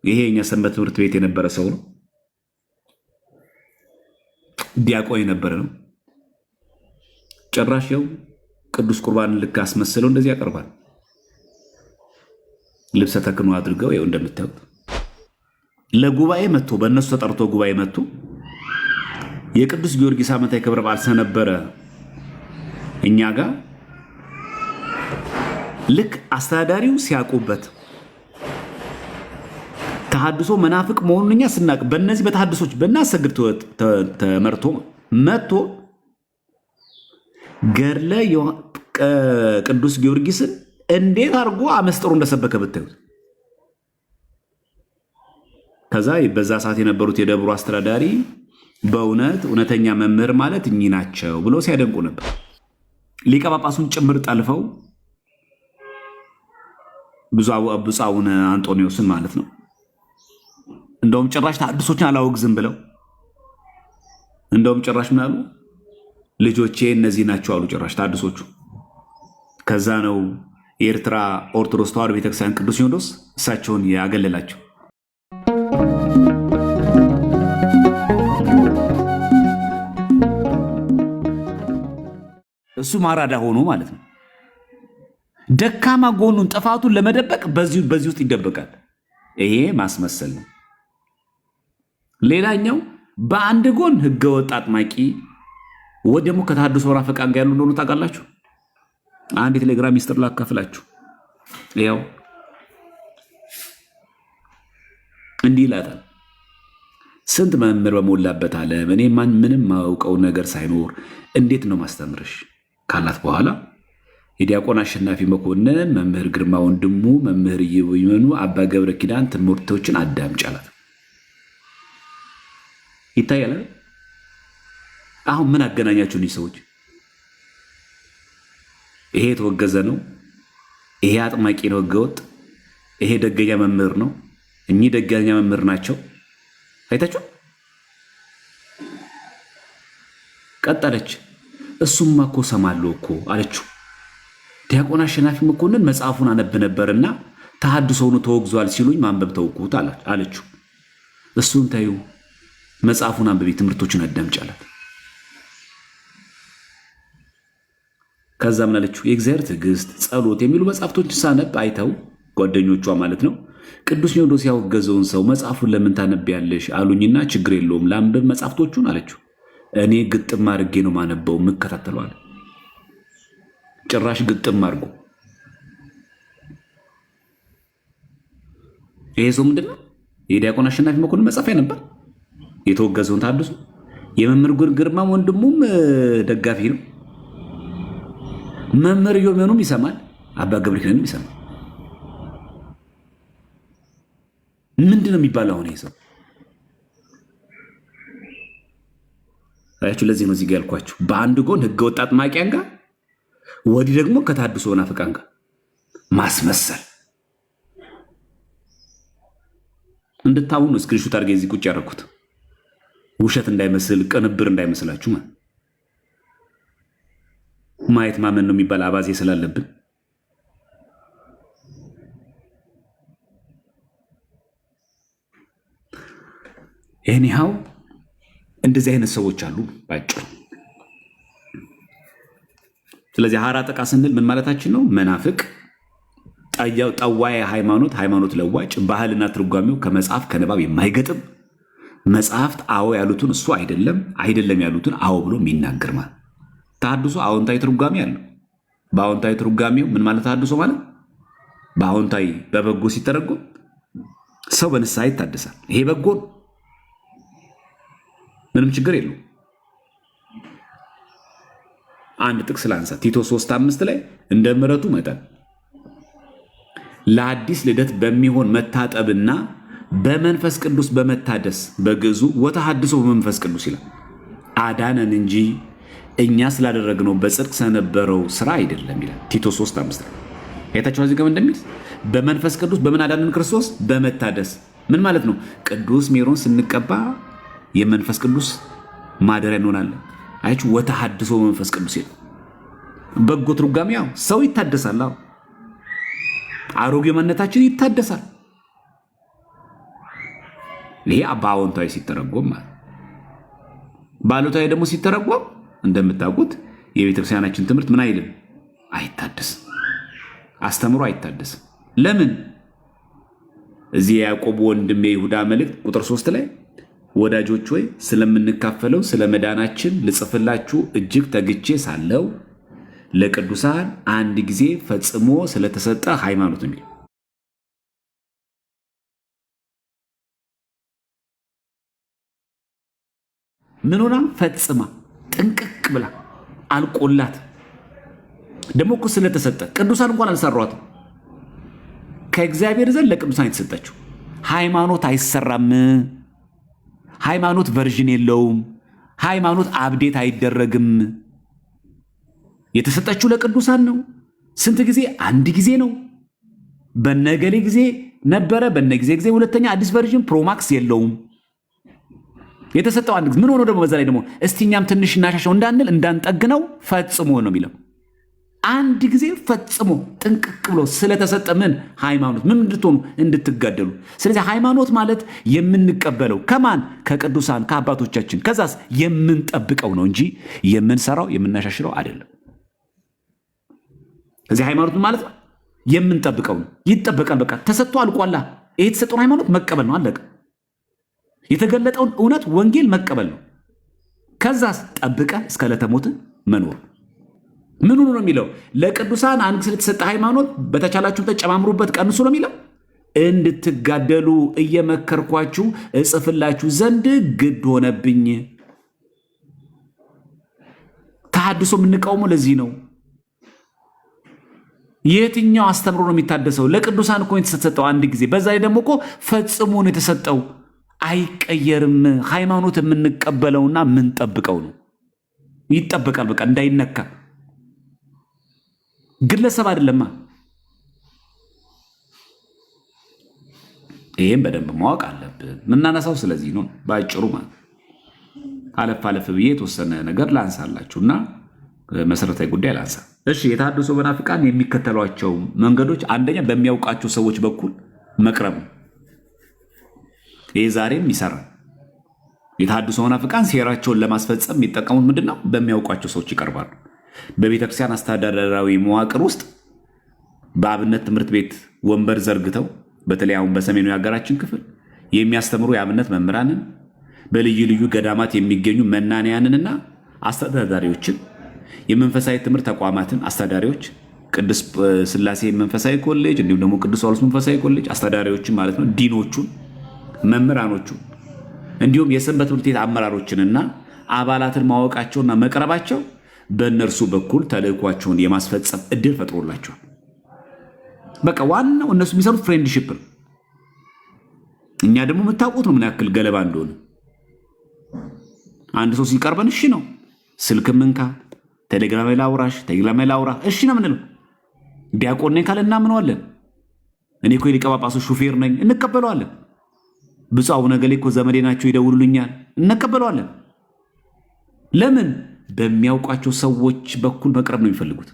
ይሄ የኛ ሰንበት ትምህርት ቤት የነበረ ሰው ነው። ዲያቆን የነበረ ነው። ጭራሽ ያው ቅዱስ ቁርባን ልክ አስመስለው እንደዚህ ያቀርባል። ልብሰ ተክህኖ አድርገው ያው እንደምታዩት ለጉባኤ መጥቶ በእነሱ ተጠርቶ ጉባኤ መጥቶ የቅዱስ ጊዮርጊስ ዓመታዊ ክብረ በዓል ስለነበረ እኛ ጋር ልክ አስተዳዳሪው ሲያውቁበት ተሐድሶ መናፍቅ መሆኑን እኛ ስናቅ በእነዚህ በተሐድሶች በእናሰግድ ተመርቶ መጥቶ ገድለ ቅዱስ ጊዮርጊስን እንዴት አድርጎ አመስጥሮ እንደሰበከ ብታዩት። ከዛ በዛ ሰዓት የነበሩት የደብሩ አስተዳዳሪ በእውነት እውነተኛ መምህር ማለት እኚህ ናቸው ብሎ ሲያደንቁ ነበር። ሊቀ ጳጳሱን ጭምር ጠልፈው ብፁዕ አቡነ አንጦኒዎስን ማለት ነው። እንደውም ጭራሽ ተሐድሶችን አላወግዝም ብለው እንደውም ጭራሽ ምን አሉ? ልጆቼ እነዚህ ናቸው አሉ ጭራሽ ተሐድሶቹ። ከዛ ነው የኤርትራ ኦርቶዶክስ ተዋሕዶ ቤተክርስቲያን ቅዱስ ሲኖዶስ እሳቸውን ያገለላቸው። እሱ ማራዳ ሆኖ ማለት ነው። ደካማ ጎኑን ጥፋቱን ለመደበቅ በዚህ ውስጥ ይደበቃል። ይሄ ማስመሰል ነው። ሌላኛው በአንድ ጎን ህገወጥ አጥማቂ ወይ ደግሞ ከተሐድሶ መናፍቃን ጋር ያሉ እንደሆኑ ታውቃላችሁ። አንድ የቴሌግራም ሚስጥር ላካፍላችሁ። ያው እንዲህ ይላታል። ስንት መምህር በሞላበት ዓለም እኔ ምንም ማውቀው ነገር ሳይኖር እንዴት ነው ማስተምርሽ ካላት በኋላ የዲያቆን አሸናፊ መኮንን መምህር ግርማ ወንድሙ መምህር ይመኑ አባ ገብረ ኪዳን ትምህርቶችን አዳምጪ አላት። ይታያል። አሁን ምን አገናኛችሁ እነዚህ ሰዎች? ይሄ የተወገዘ ነው። ይሄ አጥማቂ ነው፣ ህገወጥ። ይሄ ደገኛ መምህር ነው። እኚህ ደገኛ መምህር ናቸው። አይታችሁ። ቀጠለች። እሱማ እኮ ሰማለሁ እኮ አለችው። ዲያቆን አሸናፊ መኮንን መጽሐፉን አነብ ነበርና ተሐድሶውን ተወግዟል ሲሉኝ ማንበብ ተውኩት አለችው። እሱን ታዩ፣ መጽሐፉን አንብቢ፣ ትምህርቶችን አዳምጪ አላት። ከዛ ምን አለችው? የእግዚአብሔር ትዕግስት፣ ጸሎት የሚሉ መጽሐፍቶችን ሳነብ አይተው ጓደኞቿ ማለት ነው ቅዱስ ሲኖዶስ ያወገዘውን ሰው መጽሐፉን ለምን ታነቢያለሽ አሉኝና ችግር የለውም ላንብብ መጽሐፍቶቹን አለችው። እኔ ግጥም አድርጌ ነው ማነበው የምከታተለዋል። ጭራሽ ግጥም አድርጎ ይሄ ሰው ምንድን ነው? የዲያቆን አሸናፊ መኮንን መጽሐፍ ነበር የተወገዘውን ተሐድሶ። የመምህር ግርማ ወንድሙም ደጋፊ ነው። መምህር ዮሜኑም ይሰማል፣ አባ ገብረ ኪዳንም ይሰማል። ምንድን ነው የሚባለው አሁን ይሄ ሰው? አያችሁ፣ ለዚህ ነው እዚህ ጋር ያልኳችሁ በአንድ ጎን ህገወጥ አጥማቂያን ጋር ወዲህ ደግሞ ከተሐድሶ መናፍቃን ጋር ማስመሰል። እንድታውኑ ስክሪንሾት አድርጌ እዚህ ቁጭ ያደረኩት ውሸት እንዳይመስል ቅንብር እንዳይመስላችሁ ማየት ማመን ነው የሚባል አባዜ ስላለብን ኤኒሃው እንደዚህ አይነት ሰዎች አሉ ባጭሩ። ስለዚህ ሐራ ጠቃ ስንል ምን ማለታችን ነው? መናፍቅ፣ ጠዋይ ሃይማኖት ለዋጭ፣ ባህልና ትርጓሜው ከመጽሐፍ ከንባብ የማይገጥም መጽሐፍት አዎ ያሉትን እሱ አይደለም ያሉትን አዎ ብሎ የሚናገር ማለት። ተሐድሶ አዎንታዊ ትርጓሜ አለው። በአዎንታዊ ትርጓሜው ምን ማለት ተሐድሶ ማለት በአዎንታዊ በበጎ ሲተረጎም ሰው በንስሐ ይታደሳል። ይሄ በጎ ነው፣ ምንም ችግር የለው። አንድ ጥቅስ ላንሳ። ቲቶ 3:5 ላይ እንደ ምሕረቱ መጠን ለአዲስ ልደት በሚሆን መታጠብና በመንፈስ ቅዱስ በመታደስ በግዕዙ ወተሐድሶ በመንፈስ ቅዱስ ይላል። አዳነን እንጂ እኛ ስላደረግነው በጽድቅ ስለነበረው ስራ አይደለም ይላል ቲቶ 3:5 ላይ። አይታችሁ እዚህ ጋር እንደሚል በመንፈስ ቅዱስ በምን አዳነን? ክርስቶስ በመታደስ ምን ማለት ነው? ቅዱስ ሜሮን ስንቀባ የመንፈስ ቅዱስ ማደሪያ እንሆናለን። አይቹ ወተሐድሶ በመንፈስ ቅዱስ ይላል። በጎ ትርጓሜ ያው ሰው ይታደሳል። አሮጌ ማንነታችን ይታደሳል። ይሄ በአዎንታዊ ሲተረጎም ማለት። በአሉታዊ ደግሞ ሲተረጎም እንደምታውቁት የቤተክርስቲያናችን ትምህርት ምን አይልም፣ አይታደስም፣ አስተምሮ አይታደስም። ለምን? እዚህ የያዕቆብ ወንድም የይሁዳ መልእክት ቁጥር 3 ላይ ወዳጆች ሆይ ስለምንካፈለው ስለ መዳናችን ልጽፍላችሁ እጅግ ተግቼ ሳለው ለቅዱሳን አንድ ጊዜ ፈጽሞ ስለተሰጠ ሃይማኖት ነው። ምን ሆና ፈጽማ ጥንቅቅ ብላ አልቆላት ደግሞ እኮ ስለተሰጠ ቅዱሳን እንኳን አልሰሯትም። ከእግዚአብሔር ዘንድ ለቅዱሳን የተሰጠችው ሃይማኖት አይሰራም። ሃይማኖት ቨርዥን የለውም። ሃይማኖት አብዴት አይደረግም። የተሰጠችው ለቅዱሳን ነው። ስንት ጊዜ? አንድ ጊዜ ነው። በነገሌ ጊዜ ነበረ፣ በነጊዜ ጊዜ ሁለተኛ አዲስ ቨርዥን ፕሮማክስ የለውም። የተሰጠው አንድ ጊዜ ምን ሆኖ ደግሞ በዛ ላይ ደግሞ እስቲኛም ትንሽ እናሻሸው እንዳንል እንዳንጠግነው ፈጽሞ ነው የሚለው። አንድ ጊዜ ፈጽሞ ጥንቅቅ ብሎ ስለተሰጠ ምን ሃይማኖት ምን እንድትሆኑ እንድትጋደሉ። ስለዚህ ሃይማኖት ማለት የምንቀበለው ከማን? ከቅዱሳን ከአባቶቻችን፣ ከዛስ የምንጠብቀው ነው እንጂ የምንሰራው የምናሻሽለው አይደለም። ስለዚህ ሃይማኖት ማለት የምንጠብቀው ነው። ይጠበቃል። በቃ ተሰጥቶ አልቋላ። ይሄ የተሰጠውን ሃይማኖት መቀበል ነው። አለቀ። የተገለጠውን እውነት ወንጌል መቀበል ነው። ከዛስ ጠብቀ እስከ ዕለተ ሞት መኖር። ምን ሆኖ ነው የሚለው? ለቅዱሳን አንድ ስለተሰጠ ሃይማኖት በተቻላችሁ ተጨማምሩበት፣ ቀንሱ ነው የሚለው። እንድትጋደሉ እየመከርኳችሁ እጽፍላችሁ ዘንድ ግድ ሆነብኝ። ተሐድሶ የምንቃወመው ለዚህ ነው። የትኛው አስተምሮ ነው የሚታደሰው? ለቅዱሳን እኮ የተሰጠው አንድ ጊዜ። በዛ ላይ ደግሞ እኮ ፈጽሞ ነው የተሰጠው። አይቀየርም። ሃይማኖት የምንቀበለውና የምንጠብቀው ነው። ይጠበቃል። በቃ እንዳይነካ። ግለሰብ አይደለማ። ይህም በደንብ ማወቅ አለብን። የምናነሳው ስለዚህ ነው። በአጭሩ ማለት አለፍ አለፍ ብዬ የተወሰነ ነገር ላንሳላችሁና መሰረታዊ ጉዳይ ላንሳ። እሺ፣ የተሐድሶ መናፍቃን የሚከተሏቸው መንገዶች፣ አንደኛ በሚያውቃቸው ሰዎች በኩል መቅረብ ነው። ይህ ዛሬም ይሰራል። የተሐድሶ መናፍቃን ሴራቸውን ለማስፈጸም የሚጠቀሙት ምንድን ነው? በሚያውቋቸው ሰዎች ይቀርባሉ። በቤተክርስቲያን አስተዳደራዊ መዋቅር ውስጥ በአብነት ትምህርት ቤት ወንበር ዘርግተው በተለይ አሁን በሰሜኑ የሀገራችን ክፍል የሚያስተምሩ የአብነት መምህራንን፣ በልዩ ልዩ ገዳማት የሚገኙ መናንያንንና አስተዳዳሪዎችን፣ የመንፈሳዊ ትምህርት ተቋማትን አስተዳዳሪዎች፣ ቅዱስ ሥላሴ መንፈሳዊ ኮሌጅ እንዲሁም ደግሞ ቅዱስ ጳውሎስ መንፈሳዊ ኮሌጅ አስተዳዳሪዎችን ማለት ነው፣ ዲኖቹን፣ መምህራኖቹን እንዲሁም የሰንበት ትምህርት ቤት አመራሮችንና አባላትን ማወቃቸውና መቅረባቸው በእነርሱ በኩል ተልእኳቸውን የማስፈጸም እድል ፈጥሮላቸዋል። በቃ ዋናው እነሱ የሚሰሩት ፍሬንድሺፕ ነው። እኛ ደግሞ የምታውቁት ነው ምን ያክል ገለባ እንደሆነ። አንድ ሰው ሲቀርበን እሺ ነው፣ ስልክ ምንካ፣ ቴሌግራም ላይ ላውራሽ፣ ቴሌግራም ላይ ላውራ፣ እሺ ነው ምንለው። ዲያቆን ነኝ ካለ እናምነዋለን። እኔ እኮ የሊቀ ጳጳሱ ሹፌር ነኝ እንቀበለዋለን። ብፁዕ አቡነ ገሌ እኮ ዘመዴ ናቸው ይደውሉልኛል፣ እንቀበለዋለን። ለምን? በሚያውቋቸው ሰዎች በኩል መቅረብ ነው የሚፈልጉት።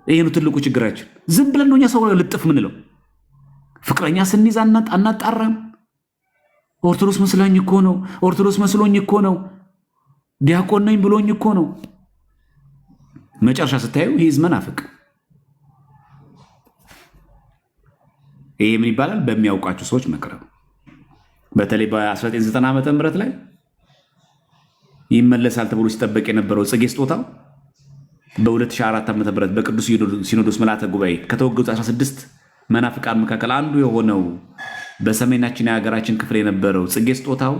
ይሄ ነው ትልቁ ችግራችን። ዝም ብለን ነው እኛ ሰው ልጥፍ ምንለው። ፍቅረኛ ስንይዝ አናጣራም። ኦርቶዶክስ መስሎኝ እኮ ነው፣ ኦርቶዶክስ መስሎኝ እኮ ነው፣ ዲያቆን ነኝ ብሎኝ እኮ ነው። መጨረሻ ስታዩ ይህ መናፍቅ። ይሄ ምን ይባላል? በሚያውቋቸው ሰዎች መቅረብ። በተለይ በ1990 ዓመተ ምህረት ላይ ይመለሳል ተብሎ ሲጠበቅ የነበረው ጽጌ ስጦታው በ2004 ዓመተ ምህረት በቅዱስ ሲኖዶስ ምልዓተ ጉባኤ ከተወገዙ 16 መናፍቃን መካከል አንዱ የሆነው በሰሜናችን የሀገራችን ክፍል የነበረው ጽጌ ስጦታው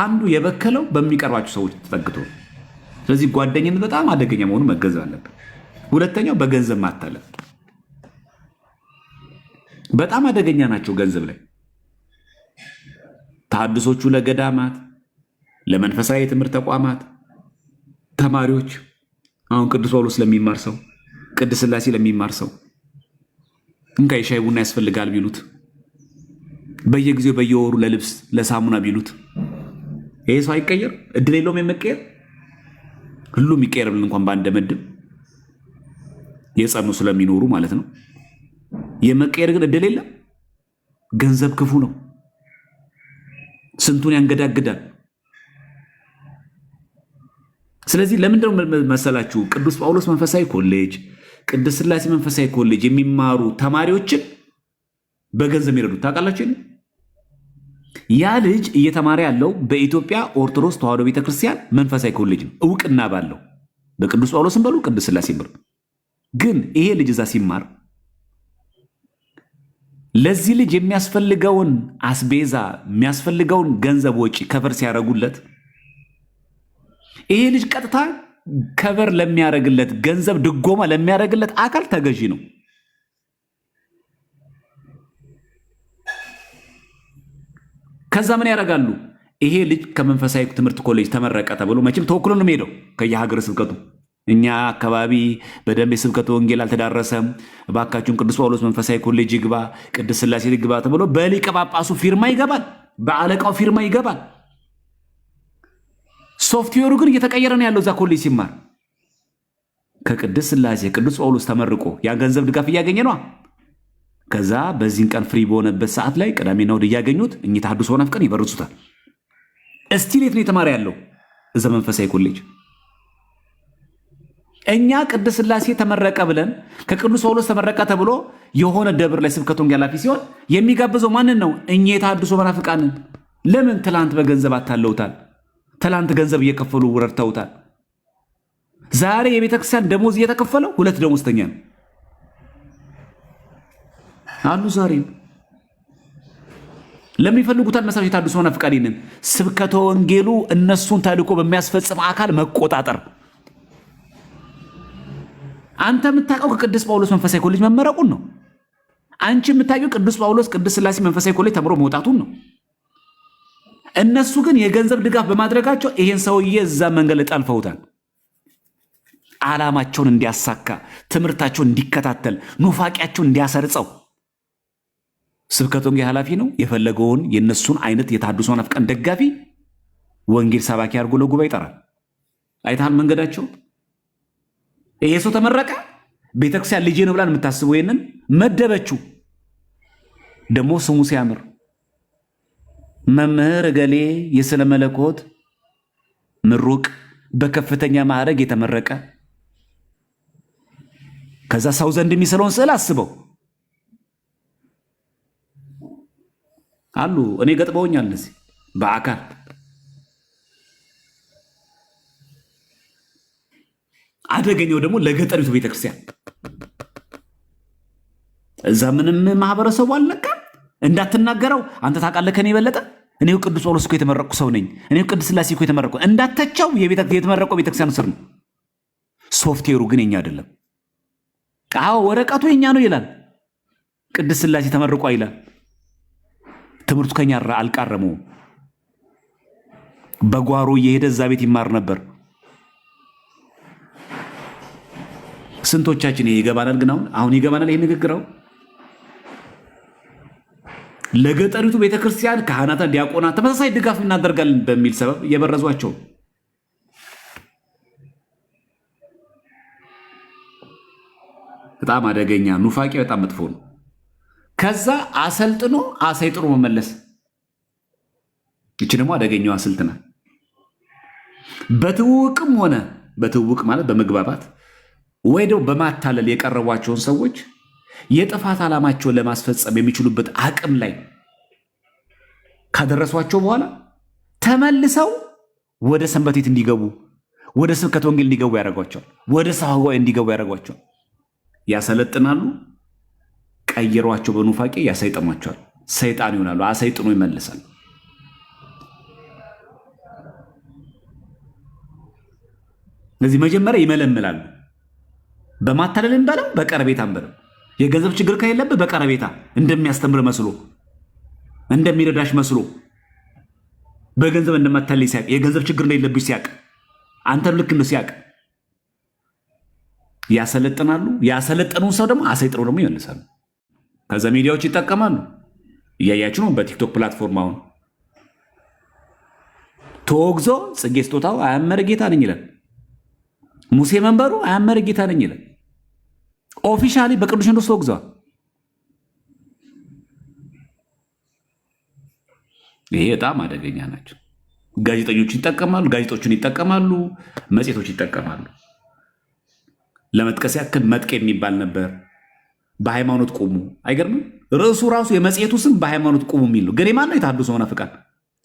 አንዱ የበከለው በሚቀርባቸው ሰዎች ተጠግቶ። ስለዚህ ጓደኝነት በጣም አደገኛ መሆኑ መገንዘብ አለብን። ሁለተኛው በገንዘብ ማታለል በጣም አደገኛ ናቸው። ገንዘብ ላይ ተሐድሶቹ ለገዳማት፣ ለመንፈሳዊ የትምህርት ተቋማት ተማሪዎች፣ አሁን ቅዱስ ጳውሎስ ለሚማር ሰው፣ ቅድስት ሥላሴ ለሚማር ሰው እንካ የሻይ ቡና ያስፈልጋል ቢሉት፣ በየጊዜው በየወሩ ለልብስ ለሳሙና ቢሉት፣ ይሄ ሰው አይቀየር? እድል የለውም የመቀየር? ሁሉም ይቀየር ብለን እንኳን ባንደመድም የጸኑ ስለሚኖሩ ማለት ነው። የመቀየር ግን እድል የለም። ገንዘብ ክፉ ነው፣ ስንቱን ያንገዳግዳል። ስለዚህ ለምንድነው መሰላችሁ ቅዱስ ጳውሎስ መንፈሳዊ ኮሌጅ፣ ቅድስት ሥላሴ መንፈሳዊ ኮሌጅ የሚማሩ ተማሪዎችን በገንዘብ የሚረዱት ታውቃላችሁ? ያ ልጅ እየተማረ ያለው በኢትዮጵያ ኦርቶዶክስ ተዋሕዶ ቤተክርስቲያን መንፈሳዊ ኮሌጅ ነው፣ እውቅና ባለው በቅዱስ ጳውሎስም በሉ ቅድስት ሥላሴ በሉ። ግን ይሄ ልጅ እዛ ሲማር ለዚህ ልጅ የሚያስፈልገውን አስቤዛ የሚያስፈልገውን ገንዘብ ወጪ ከቨር ሲያደርጉለት ይሄ ልጅ ቀጥታ ከቨር ለሚያደርግለት ገንዘብ ድጎማ ለሚያደርግለት አካል ተገዢ ነው። ከዛ ምን ያደርጋሉ? ይሄ ልጅ ከመንፈሳዊ ትምህርት ኮሌጅ ተመረቀ ተብሎ መቼም ተወክሎ ነው የሚሄደው ከየሀገረ ስብከቱ። እኛ አካባቢ በደንብ የስብከቱ ወንጌል አልተዳረሰም፣ እባካችሁን ቅዱስ ጳውሎስ መንፈሳዊ ኮሌጅ ይግባ፣ ቅድስት ሥላሴ ይግባ ተብሎ በሊቀ ጳጳሱ ፊርማ ይገባል፣ በአለቃው ፊርማ ይገባል። ሶፍትዌሩ ግን እየተቀየረ ነው ያለው። እዛ ኮሌጅ ሲማር ከቅድስት ሥላሴ ቅዱስ ጳውሎስ ተመርቆ ያ ገንዘብ ድጋፍ እያገኘ ነው። ከዛ በዚህን ቀን ፍሪ በሆነበት ሰዓት ላይ ቅዳሜና እሑድ እያገኙት እኚህ ተሐድሶ ናፍቀን ይበርሱታል። እስቲል የት ነው የተማረ ያለው? እዛ መንፈሳዊ ኮሌጅ። እኛ ቅድስት ሥላሴ ተመረቀ ብለን ከቅዱስ ጳውሎስ ተመረቀ ተብሎ የሆነ ደብር ላይ ስብከተ ወንጌል ኃላፊ ሲሆን የሚጋብዘው ማንን ነው? እኚህ የተሐድሶ መናፍቃንን። ለምን? ትላንት በገንዘብ አታለውታል። ትላንት ገንዘብ እየከፈሉ ረድተውታል። ዛሬ የቤተክርስቲያን ደሞዝ እየተከፈለው 2 ደሞዝተኛ ነው አሉ። ዛሬ ለሚፈልጉታል መሰረት የተሐድሶ መናፍቃንን ስብከተ ወንጌሉ እነሱን ተልእኮ በሚያስፈጽም አካል መቆጣጠር። አንተ የምታውቀው ከቅዱስ ጳውሎስ መንፈሳዊ ኮሌጅ መመረቁን ነው። አንቺ የምታውቀው ቅዱስ ጳውሎስ ቅድስት ሥላሴ መንፈሳዊ ኮሌጅ ተምሮ መውጣቱን ነው። እነሱ ግን የገንዘብ ድጋፍ በማድረጋቸው ይሄን ሰውዬ እዛ መንገድ ላይ ጠልፈውታል። ዓላማቸውን እንዲያሳካ፣ ትምህርታቸውን እንዲከታተል፣ ኑፋቂያቸውን እንዲያሰርጸው። ስብከተ ወንጌል ኃላፊ ነው የፈለገውን የነሱን አይነት የተሐድሶ ናፍቃን ደጋፊ ወንጌል ሰባኪ አድርጎ ለጉባኤ ይጠራል። አይተሃል መንገዳቸው። ይሄ ሰው ተመረቀ፣ ቤተክርስቲያን ልጄ ነው ብላን የምታስበው ይሄንን መደበችው። ደግሞ ስሙ ሲያምር መምህር እገሌ የሥነ መለኮት ምሩቅ በከፍተኛ ማዕረግ የተመረቀ። ከዛ ሰው ዘንድ የሚስለውን ስዕል አስበው አሉ። እኔ ገጥመውኛል እዚህ በአካል አደገኛው ደግሞ ለገጠሪቱ ቤተክርስቲያን እዛ ምንም ማህበረሰቡ አልነቃም። እንዳትናገረው አንተ ታውቃለህ ከኔ የበለጠ እኔው ቅዱስ ጳውሎስ እኮ የተመረቁ ሰው ነኝ፣ እኔው ቅድስት ሥላሴ እኮ የተመረቁ እንዳተቸው የተመረቀው ቤተክርስቲያን ስር ነው። ሶፍትዌሩ ግን የኛ አይደለም። አዎ ወረቀቱ የኛ ነው ይላል፣ ቅድስት ሥላሴ ተመርቋ ይላል። ትምህርቱ ከኛ አልቃረመውም። በጓሮ እየሄደ እዛ ቤት ይማር ነበር። ስንቶቻችን ይሄ ይገባናል? ግን አሁን ይገባናል ይሄ ንግግራው። ለገጠሪቱ ቤተክርስቲያን ካህናት፣ ዲያቆናት ተመሳሳይ ድጋፍ እናደርጋለን በሚል ሰበብ የበረዟቸው። በጣም አደገኛ ኑፋቄ፣ በጣም መጥፎ ነው። ከዛ አሰልጥኖ አሰይጥሮ መመለስ፣ ይቺ ደግሞ አደገኛዋ ስልት ናት። በትውውቅም ሆነ በትውውቅ ማለት በመግባባት ወይ ደግሞ በማታለል የቀረቧቸውን ሰዎች የጥፋት ዓላማቸውን ለማስፈጸም የሚችሉበት አቅም ላይ ካደረሷቸው በኋላ ተመልሰው ወደ ሰንበቴት እንዲገቡ፣ ወደ ስብከተ ወንጌል እንዲገቡ ያደርጓቸዋል። ወደ ሰዋዊ እንዲገቡ ያደርጓቸዋል። ያሰለጥናሉ። ቀየሯቸው በኑፋቄ ያሰይጠሟቸዋል። ሰይጣን ይሆናሉ። አሰይጥኖ ይመልሳል። ስለዚህ መጀመሪያ ይመለምላሉ። በማታለልም በለው በቀረቤታም በለው። የገንዘብ ችግር ከሌለብህ በቀረቤታ እንደሚያስተምር መስሎ እንደሚረዳሽ መስሎ በገንዘብ እንደማታለይ ሲያቅ፣ የገንዘብ ችግር እንደሌለብሽ ሲያቅ፣ አንተም ልክ እንደ ሲያቅ ያሰለጥናሉ። ያሰለጠኑን ሰው ደግሞ አሰይጥነው ደግሞ ይመልሳሉ። ከዛ ሚዲያዎች ይጠቀማሉ። እያያችሁ ነው። በቲክቶክ ፕላትፎርም አሁን ተወግዞ ጽጌ ስጦታው አያመረ ጌታ ነኝ ይላል። ሙሴ መንበሩ አያመረ ጌታ ነኝ ይላል። ኦፊሻሊ በቅዱስ ሲኖዶስ ተወግዘዋል። ይሄ በጣም አደገኛ ናቸው። ጋዜጠኞች ይጠቀማሉ፣ ጋዜጦችን ይጠቀማሉ፣ መጽሔቶች ይጠቀማሉ። ለመጥቀስ ያክል መጥቅ የሚባል ነበር። በሃይማኖት ቁሙ። አይገርምም? ርዕሱ ራሱ የመጽሔቱ ስም በሃይማኖት ቁሙ የሚል ነው። ግን የማን ነው? የተሐድሶ መናፍቃን።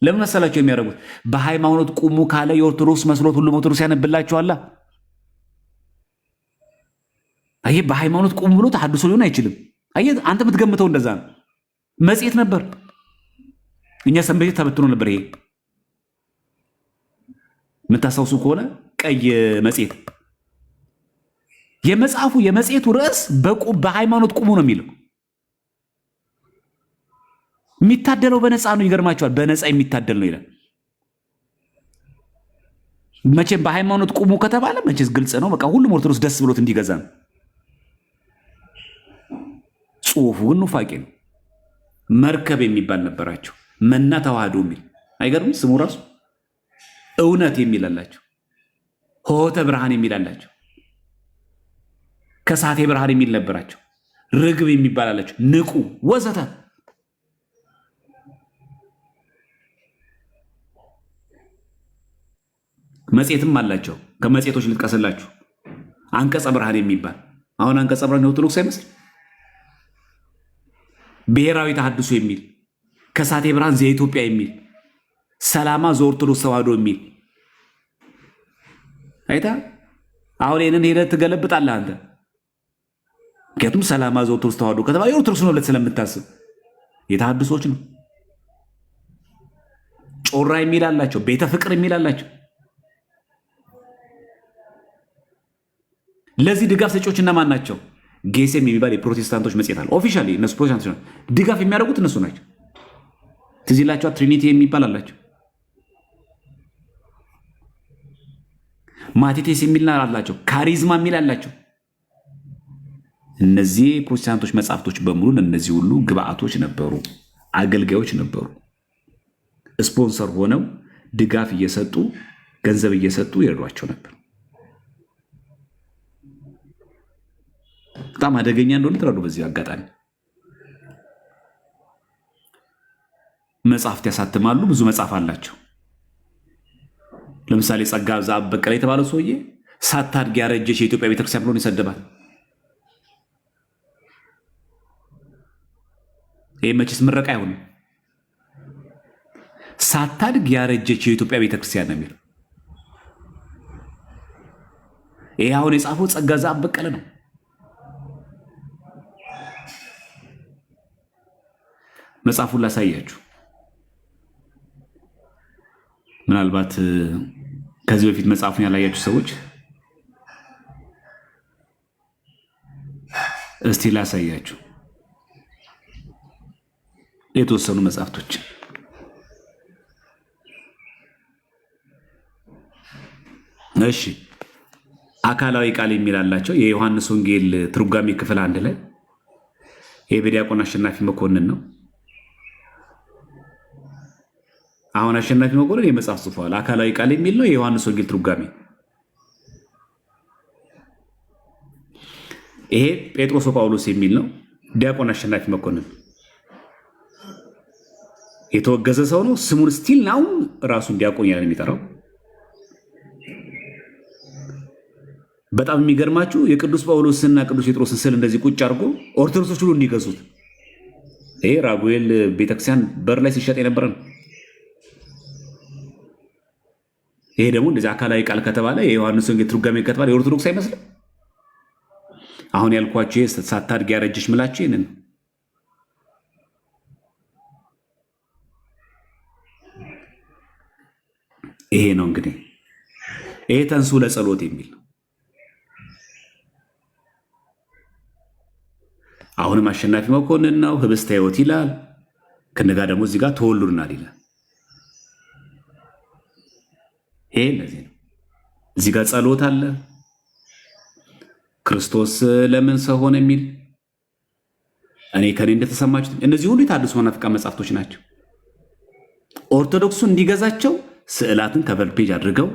ለምን መሰላቸው የሚያደርጉት? በሃይማኖት ቁሙ ካለ የኦርቶዶክስ መስሎት ሁሉም ኦርቶዶክስ ያነብላቸዋላ። አየህ፣ በሃይማኖት ቁሙ ብሎ ተሐድሶ ሊሆን አይችልም። አየህ፣ አንተ የምትገምተው እንደዛ ነው። መጽሔት ነበር። እኛ ሰንበቴ ተበትኖ ነበር። ይሄ የምታስታውሱ ከሆነ ቀይ መጽሔት የመጽሔቱ ርዕስ በሃይማኖት ቁሙ ነው የሚለው። የሚታደለው በነፃ ነው። ይገርማቸዋል። በነፃ የሚታደል ነው ይላል። መቼም በሃይማኖት ቁሙ ከተባለ መቼስ ግልጽ ነው። በቃ ሁሉም ኦርቶዶክስ ደስ ብሎት እንዲገዛ ነው። ጽሑፉ ግን ኑፋቄ ነው። መርከብ የሚባል ነበራቸው። መና ተዋህዶ የሚል አይገርም? ስሙ ራሱ እውነት የሚል አላቸው። ሆህተ ብርሃን የሚል አላቸው። ከሳቴ ብርሃን የሚል ነበራቸው። ርግብ የሚባል አላቸው። ንቁ ወዘተ። መጽሔትም አላቸው። ከመጽሔቶች ልጥቀስላችሁ። አንቀጸ ብርሃን የሚባል አሁን አንቀጸ ብርሃን የኦርቶዶክስ አይመስል። ብሔራዊ ተሐድሶ የሚል፣ ከሳቴ ብርሃን ዘኢትዮጵያ የሚል፣ ሰላማ ዘኦርቶዶክስ ተዋህዶ የሚል አይታ። አሁን ይህንን ሄደህ ትገለብጣለህ አንተ። ምክንያቱም ሰላማ ዘኦርቶዶክስ ተዋህዶ ከተባለ የኦርቶዶክስ ነው ብለህ ስለምታስብ የተሐድሶች ነው። ጮራ የሚል አላቸው። ቤተ ፍቅር የሚል አላቸው። ለዚህ ድጋፍ ሰጪዎች እነማን ናቸው? ጌሴም የሚባል የፕሮቴስታንቶች መጽሔት አለ። ኦፊሻሊ እነሱ ፕሮቴስታንቶች ድጋፍ የሚያደርጉት እነሱ ናቸው። ትዝ ይላቸዋል። ትሪኒቲ የሚባል አላቸው። ማቴቴስ የሚል አላቸው። ካሪዝማ የሚል አላቸው። እነዚህ ፕሮቴስታንቶች መጽሐፍቶች በሙሉ ለእነዚህ ሁሉ ግብአቶች ነበሩ፣ አገልጋዮች ነበሩ። ስፖንሰር ሆነው ድጋፍ እየሰጡ ገንዘብ እየሰጡ ይረዷቸው ነበር። በጣም አደገኛ እንደሆነ ትረዱ። በዚህ አጋጣሚ መጽሐፍት ያሳትማሉ። ብዙ መጽሐፍ አላቸው። ለምሳሌ ጸጋ ዘአብ በቀለ የተባለው ሰውዬ ሳታድግ ያረጀች የኢትዮጵያ ቤተክርስቲያን ብሎ ይሰደባል። ይህ መቼስ ምረቃ አይሆንም። ሳታድግ ያረጀች የኢትዮጵያ ቤተክርስቲያን ነው የሚለው። ይህ አሁን የጻፈው ጸጋ ዘአብ በቀለ ነው። መጽሐፉን ላሳያችሁ። ምናልባት ከዚህ በፊት መጽሐፉን ያላያችሁ ሰዎች እስቲ ላሳያችሁ የተወሰኑ መጽሐፍቶች። እሺ፣ አካላዊ ቃል የሚል አላቸው። የዮሐንስ ወንጌል ትርጓሜ ክፍል 1 ላይ ይህ በዲያቆን አሸናፊ መኮንን ነው። አሁን አሸናፊ መኮንን የመጽሐፍ ጽፏል። አካላዊ ቃል የሚል ነው የዮሐንስ ወንጌል ትርጓሜ። ይሄ ጴጥሮስ ጳውሎስ የሚል ነው። ዲያቆን አሸናፊ መኮንን የተወገዘ ሰው ነው። ስሙን ስቲል ናው ራሱን ዲያቆን ያለ የሚጠራው። በጣም የሚገርማችሁ የቅዱስ ጳውሎስና ቅዱስ ጴጥሮስን ስዕል እንደዚህ ቁጭ አድርጎ ኦርቶዶክሶች ሁሉ እንዲገዙት። ይሄ ራጉኤል ቤተክርስቲያን በር ላይ ሲሸጥ የነበረ ነው። ይሄ ደግሞ እንደዚህ አካላዊ ቃል ከተባለ የዮሐንስ ወንጌል ትርጓሜ ከተባለ የኦርቶዶክስ አይመስልም። አሁን ያልኳቸው ሳታድግ ያረጀች ምላችሁ ይህንን ይሄ ነው እንግዲህ። ይሄ ተንሱ ለጸሎት የሚል ነው። አሁንም አሸናፊ መኮንን ነው። ህብስተ ሕይወት ይላል። ከነጋ ደግሞ እዚህ ጋር ተወልዱናል ይላል። ይሄ እንደዚህ ነው። እዚህ ጋር ጸሎት አለ። ክርስቶስ ለምን ሰው ሆነ የሚል እኔ ከኔ እንደተሰማችሁ። እነዚህ ሁሉ የተሐድሶ መናፍቃን መጽሐፍቶች ናቸው። ኦርቶዶክሱ እንዲገዛቸው ስዕላትን ከቨር ፔጅ አድርገው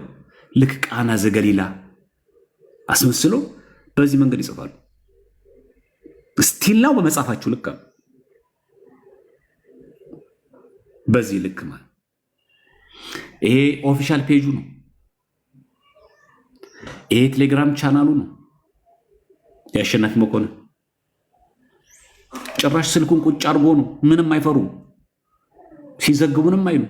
ልክ ቃና ዘገሊላ አስመስሎ በዚህ መንገድ ይጽፋሉ። ስቲል ነው በመጽሐፋችሁ ልክ በዚህ ልክ ማለት ይሄ ኦፊሻል ፔጁ ነው። ይሄ ቴሌግራም ቻናሉ ነው። የአሸናፊ መኮንን ጭራሽ ስልኩን ቁጭ አድርጎ ነው። ምንም አይፈሩም። ሲዘግቡ ምንም አይሉ።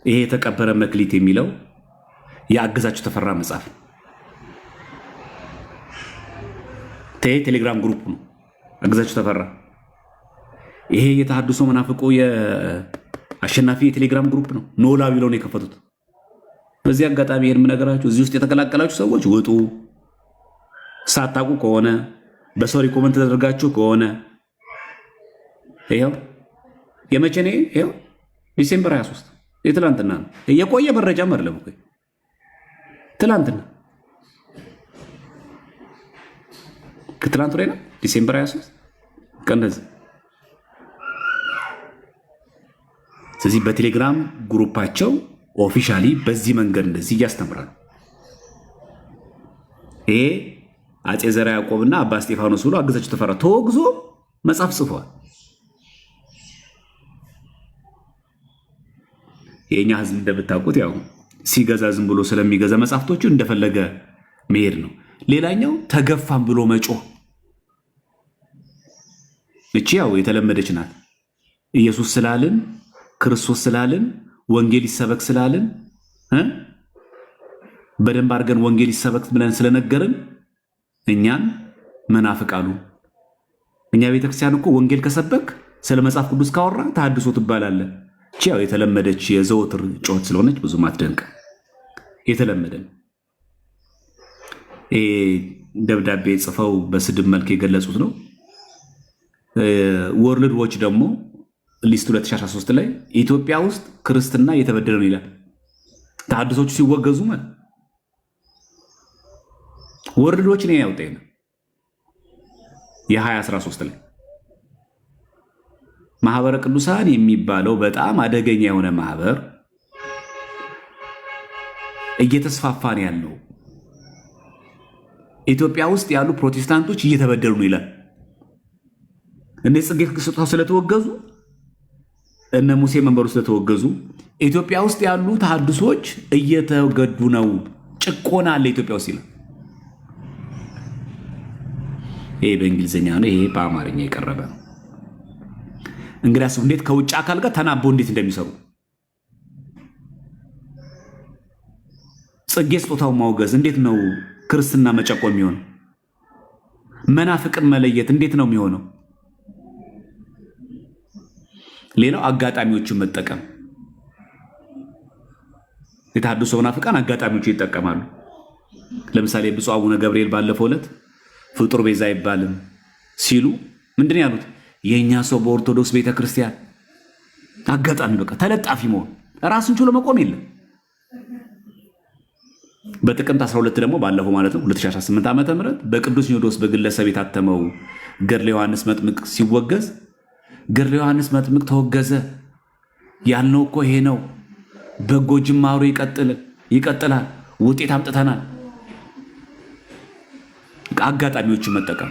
ይሄ የተቀበረ መክሊት የሚለው የአገዛቸው ተፈራ መጽሐፍ ቴሌግራም ግሩፕ ነው። አገዛቸው ተፈራ። ይሄ የተሐድሶ መናፍቆ የአሸናፊ የቴሌግራም ግሩፕ ነው። ኖላ ቢለው ነው የከፈቱት። በዚህ አጋጣሚ ይሄን የምነግራችሁ እዚህ ውስጥ የተቀላቀላችሁ ሰዎች ውጡ። ሳታውቁ ከሆነ በሶሪ ኮመንት ተደርጋችሁ ከሆነ ይሄው የመቼ ነው? ይሄው ዲሴምበር 23 የትላንትና ነው። የቆየ መረጃ አይደለም እኮ ትላንትና ከትላንት ወዲያ ነው ዲሴምበር 23 ከእንደዚህ። ስለዚህ በቴሌግራም ግሩፓቸው ኦፊሻሊ በዚህ መንገድ እንደዚህ እያስተምራሉ። ይሄ አፄ ዘርዓ ያዕቆብና አባ እስጢፋኖስ ብሎ አገዛቸው ተፈራ ተወግዞ መጽሐፍ ጽፏል። የኛ ህዝብ እንደምታውቁት ያው ሲገዛ ዝም ብሎ ስለሚገዛ መጽሐፍቶቹ እንደፈለገ መሄድ ነው። ሌላኛው ተገፋም ብሎ መጮህ፣ እቺ ያው የተለመደች ናት። ኢየሱስ ስላልን ክርስቶስ ስላልን ወንጌል ይሰበክ ስላልን በደንብ አድርገን ወንጌል ይሰበክ ብለን ስለነገርን እኛን መናፍቃሉ። እኛ ቤተክርስቲያን እኮ ወንጌል ከሰበክ ስለ መጽሐፍ ቅዱስ ካወራ ተሐድሶ ትባላለህ። እቺ ያው የተለመደች የዘወትር ጮት ስለሆነች ብዙ ማትደንቅ የተለመደ ነው። ደብዳቤ ጽፈው በስድብ መልክ የገለጹት ነው። ወርልድ ዎች ደግሞ ሊስት 2013 ላይ ኢትዮጵያ ውስጥ ክርስትና እየተበደለ ነው ይላል። ተሐድሶቹ ሲወገዙ ማለት ወርልድ ዎች ነው ያወጣው ነው የ2013 ላይ ማህበረ ቅዱሳን የሚባለው በጣም አደገኛ የሆነ ማህበር እየተስፋፋ ነው ያለው። ኢትዮጵያ ውስጥ ያሉ ፕሮቴስታንቶች እየተበደሉ ነው ይላል። እነ ጽጌ ስጦታው ስለተወገዙ እነ ሙሴ መንበሩ ስለተወገዙ ኢትዮጵያ ውስጥ ያሉ ተሐድሶች እየተገዱ ነው። ጭቆና አለ ኢትዮጵያ ውስጥ ይላል። ይሄ በእንግሊዝኛ ነው፣ ይሄ በአማርኛ የቀረበ ነው። እንግዲያስ እንዴት ከውጭ አካል ጋር ተናቦ እንዴት እንደሚሰሩ ጽጌ ስጦታው ማውገዝ እንዴት ነው ክርስትና መጨቆም የሚሆን? መናፍቅን መለየት እንዴት ነው የሚሆነው? ሌላው አጋጣሚዎችን መጠቀም። የተሐድሶ መናፍቃን አጋጣሚዎችን ይጠቀማሉ። ለምሳሌ ብፁዕ አቡነ ገብርኤል ባለፈው ዕለት ፍጡር ቤዛ አይባልም ሲሉ ምንድን ያሉት? የእኛ ሰው በኦርቶዶክስ ቤተክርስቲያን አጋጣሚ በቃ ተለጣፊ መሆን ራስን ችሎ መቆም የለም። በጥቅምት 12 ደግሞ ባለፈው ማለት ነው 2018 ዓ.ም በቅዱስ ሲኖዶስ በግለሰብ የታተመው ገድለ ዮሐንስ መጥምቅ ሲወገዝ ገድለ ዮሐንስ መጥምቅ ተወገዘ ያልነው እኮ ይሄ ነው። በጎ ጅማሩ ይቀጥላል፣ ውጤት አምጥተናል። አጋጣሚዎችን መጠቀም።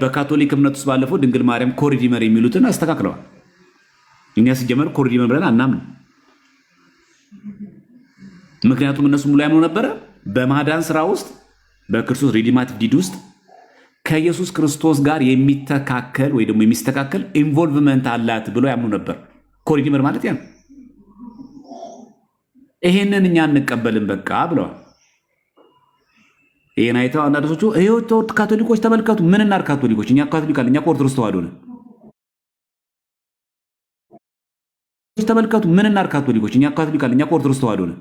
በካቶሊክ እምነት ውስጥ ባለፈው ድንግል ማርያም ኮሪዲመር የሚሉትን አስተካክለዋል። እኛ ሲጀመር ኮሪዲመር ብለን አናምን። ምክንያቱም እነሱ ሙሉ ያምኑ ነበረ በማዳን ስራ ውስጥ በክርስቶስ ሪዲማቲቭ ዲድ ውስጥ ከኢየሱስ ክርስቶስ ጋር የሚተካከል ወይ ደግሞ የሚስተካከል ኢንቮልቭመንት አላት ብሎ ያምኑ ነበር። ኮሪዲመር ማለት ያ ነው። ይሄንን እኛ እንቀበልን በቃ ብለዋል። ይሄን አይተው አንዳንዶቹ ህይወት ካቶሊኮች ተመልከቱ። ምን እናድርግ ካቶሊኮች? እኛ ካቶሊክ አለ፣ እኛ ኦርቶዶክስ ተዋህዶ ነን። ተመልከቱ። ምን እናድርግ ካቶሊኮች? እኛ ካቶሊክ አለ፣ እኛ ኦርቶዶክስ ተዋህዶ ነን።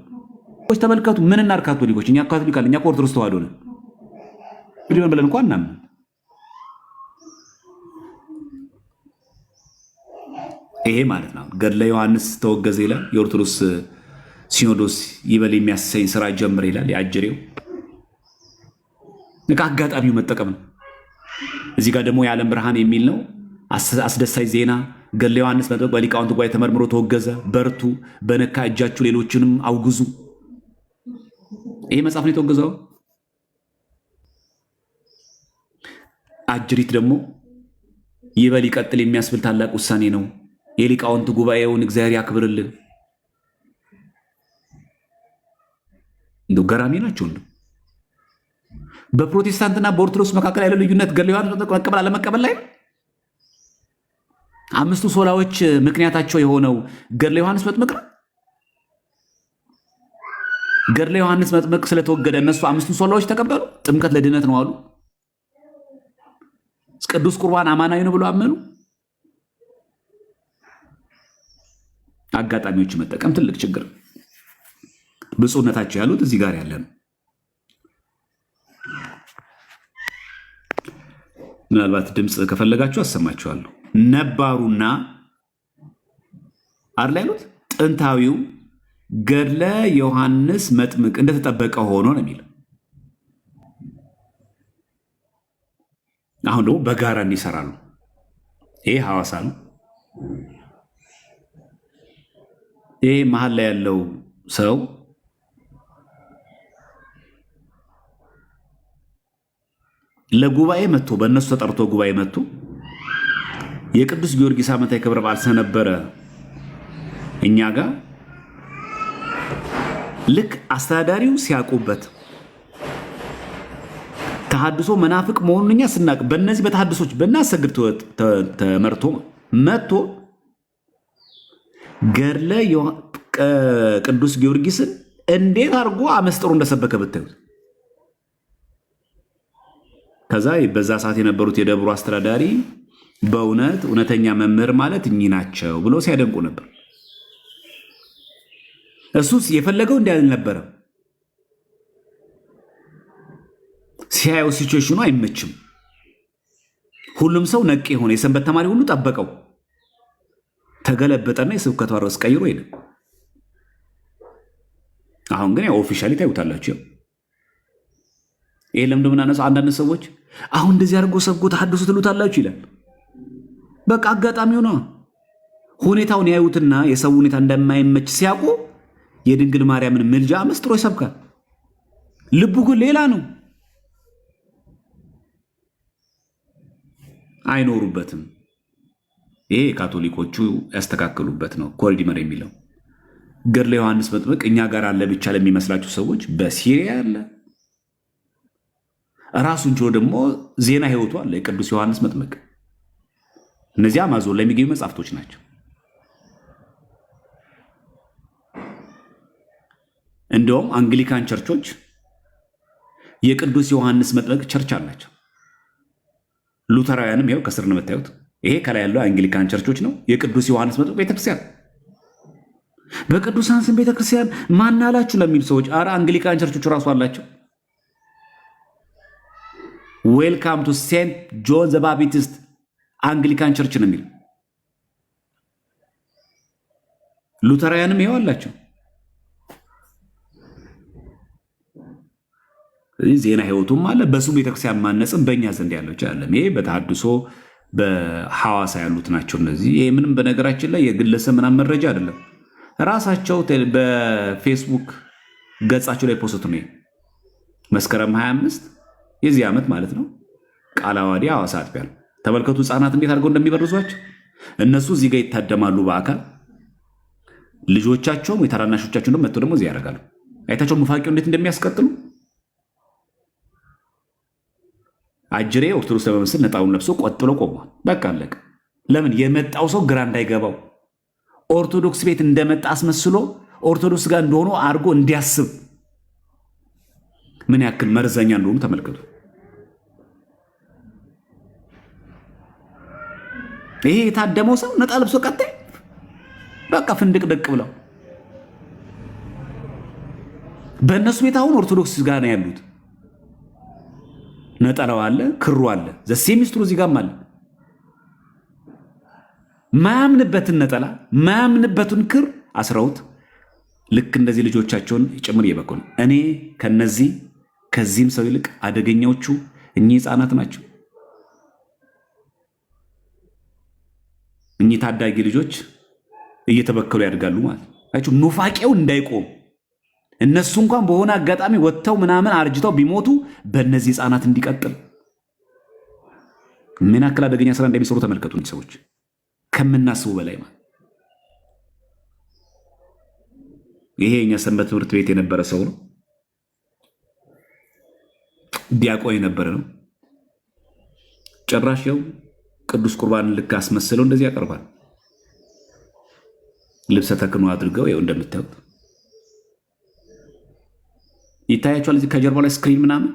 ተመልከቱ። ምን እናድርግ ካቶሊኮች? እኛ ካቶሊክ አለ፣ እኛ ኦርቶዶክስ ተዋህዶ ነን። ብለን ብለን እንኳን እናምን። ይሄ ማለት ነው ገድለ ዮሐንስ ተወገዘ ይላል። የኦርቶዶክስ ሲኖዶስ ይበል የሚያሰኝ ስራ ጀምር ይላል። የአጀሬው አጋጣሚው መጠቀም ነው። እዚህ ጋር ደግሞ የዓለም ብርሃን የሚል ነው። አስደሳች ዜና ገድለ ዮሐንስ መጥምቅ በሊቃውንት ጉባኤ ተመርምሮ ተወገዘ። በርቱ፣ በነካ እጃችሁ ሌሎችንም አውግዙ። ይሄ መጽሐፍ ነው የተወገዘው። አጅሪት ደግሞ ይበል ይቀጥል የሚያስብል ታላቅ ውሳኔ ነው። የሊቃውንት ጉባኤውን እግዚአብሔር ያክብርልን። እንደው ገራሚ ናቸው። እንደው በፕሮቴስታንትና በኦርቶዶክስ መካከል ያለው ልዩነት ገድለ ዮሐንስ መጥምቅ መቀበል አለመቀበል ላይ ነው። አምስቱ ሶላዎች ምክንያታቸው የሆነው ገድለ ዮሐንስ መጥምቅ ነው። ገድለ ዮሐንስ መጥምቅ ስለተወገደ እነሱ አምስቱን ሶላዎች ተቀበሉ። ጥምቀት ለድነት ነው አሉ። ቅዱስ ቁርባን አማናዊ ነው ብሎ አመኑ። አጋጣሚዎች መጠቀም ትልቅ ችግር። ብፁዕነታቸው ያሉት እዚህ ጋር ያለ ነው። ምናልባት ድምፅ ከፈለጋችሁ አሰማችኋለሁ። ነባሩና አይደል ያሉት ጥንታዊው ገድለ ዮሐንስ መጥምቅ እንደተጠበቀ ሆኖ ነው የሚለው። አሁን ደግሞ በጋራ እንዲሰራሉ። ይሄ ሐዋሳ ነው። ይሄ መሀል ላይ ያለው ሰው ለጉባኤ መጥቶ በእነሱ ተጠርቶ ጉባኤ መጥቶ የቅዱስ ጊዮርጊስ ዓመታዊ ክብረ በዓል ስለነበረ እኛ ጋር ልክ አስተዳዳሪው ሲያውቁበት ተሐድሶ መናፍቅ መሆኑን እኛ ስናቅ በእነዚህ በተሐድሶች በእናሰግድ ተመርቶ መጥቶ ገድለ ቅዱስ ጊዮርጊስን እንዴት አድርጎ አመስጥሮ እንደሰበከ ብታዩት። ከዛ በዛ ሰዓት የነበሩት የደብሩ አስተዳዳሪ በእውነት እውነተኛ መምህር ማለት እኚህ ናቸው ብሎ ሲያደንቁ ነበር። እሱስ የፈለገው እንዲህ አልነበረም። ሲያየው ሲቹዌሽኑ አይመችም። ሁሉም ሰው ነቅ የሆነ የሰንበት ተማሪ ሁሉ ጠበቀው። ተገለበጠና የስብከቱ ርዕስ ቀይሮ ሄደ። አሁን ግን ያው ኦፊሻሊ ታዩታላችሁ። ይሄ ለምንድን ምናነሳው አንዳንድ ሰዎች አሁን እንደዚህ አድርጎ ሰብኮ ተሐድሶ ትሉታላችሁ ይላል። በቃ አጋጣሚው ነው። ሁኔታውን ያዩትና የሰው ሁኔታ እንደማይመች ሲያውቁ የድንግል ማርያምን ምልጃ መስጥሮ ይሰብካል። ልቡ ግን ሌላ ነው። አይኖሩበትም። ይሄ ካቶሊኮቹ ያስተካከሉበት ነው። ኮሪዲመር የሚለው ገድለ ዮሐንስ መጥምቅ እኛ ጋር አለ ብቻ ለሚመስላችሁ ሰዎች በሲሪያ አለ። ራሱን ችሎ ደግሞ ዜና ሕይወቱ አለ የቅዱስ ዮሐንስ መጥምቅ። እነዚህ አማዞን ላይ የሚገኙ መጽሐፍቶች ናቸው። እንደውም አንግሊካን ቸርቾች የቅዱስ ዮሐንስ መጥምቅ ቸርች አላቸው። ሉተራውያንም ይኸው ከስር ነው የምታዩት። ይሄ ከላይ ያለው አንግሊካን ቸርቾች ነው። የቅዱስ ዮሐንስ መጥምቅ ቤተክርስቲያን በቅዱሳን ስም ቤተክርስቲያን ማን አላችሁ ለሚሉ ሰዎች አረ አንግሊካን ቸርቾች ራሱ አላቸው። ዌልካም ቱ ሴንት ጆን ዘ ባፕቲስት አንግሊካን ቸርች ነው የሚለው። ሉተራውያንም ይኸው አላቸው። ዜና ሕይወቱም አለ። በሱ ቤተክርስቲያን ማነጽም በእኛ ዘንድ ያለው አይደለም። ይሄ በተሐድሶ በሐዋሳ ያሉት ናቸው እነዚህ። ይሄ ምንም በነገራችን ላይ የግለሰብ ምናምን መረጃ አይደለም። ራሳቸው በፌስቡክ ገጻቸው ላይ ፖስት ነው። መስከረም 25 የዚህ ዓመት ማለት ነው። ቃለ ዓዋዲ ሐዋሳ አጥቢያ ነው። ተመልከቱ ህፃናት እንዴት አድርገው እንደሚበርዟቸው። እነሱ እዚህ ጋር ይታደማሉ በአካል ልጆቻቸውን ወይ ታናናሾቻቸውን መጥተው ደግሞ እዚህ ያደርጋሉ። አይታቸው ኑፋቄው እንዴት እንደሚያስቀጥሉ። አጅሬ ኦርቶዶክስ ለመመስል ነጣውን ለብሶ ቆጥ ብሎ ቆሟል። በቃ አለቀ። ለምን የመጣው ሰው ግራ እንዳይገባው ኦርቶዶክስ ቤት እንደመጣ አስመስሎ ኦርቶዶክስ ጋር እንደሆነ አድርጎ እንዲያስብ ምን ያክል መርዘኛ እንደሆኑ ተመልከቱ። ይሄ የታደመው ሰው ነጣ ለብሶ ቀጣይ በቃ ፍንድቅ ደቅ ብለው በእነሱ ቤት አሁን ኦርቶዶክስ ጋር ነው ያሉት። ነጠላው አለ፣ ክሩ አለ፣ ዘሴሚስትሩ እዚህ ጋርም አለ። ማያምንበትን ነጠላ ማያምንበትን ክር አስረውት ልክ እንደዚህ ልጆቻቸውን ጭምር እየበኩ ነው። እኔ ከዚህም ሰው ይልቅ አደገኛዎቹ እኚህ ህፃናት ናቸው። እኚህ ታዳጊ ልጆች እየተበከሉ ያድጋሉ ማለት ነው። ኑፋቄው እንዳይቆም እነሱ እንኳን በሆነ አጋጣሚ ወጥተው ምናምን አርጅተው ቢሞቱ በእነዚህ ህፃናት እንዲቀጥል ምን ያክል አደገኛ ስራ እንደሚሰሩ ተመልከቱ። ሰዎች ከምናስቡ በላይ ማለት ይሄ የኛ ሰንበት ትምህርት ቤት የነበረ ሰው ነው። ዲያቆን የነበረ ነው። ጭራሽ ያው ቅዱስ ቁርባንን ልክ አስመስለው እንደዚህ ያቀርባል። ልብሰ ተክህኖ አድርገው ያው እንደምታዩት ይታያቸዋል። እዚህ ከጀርባ ላይ ስክሪን ምናምን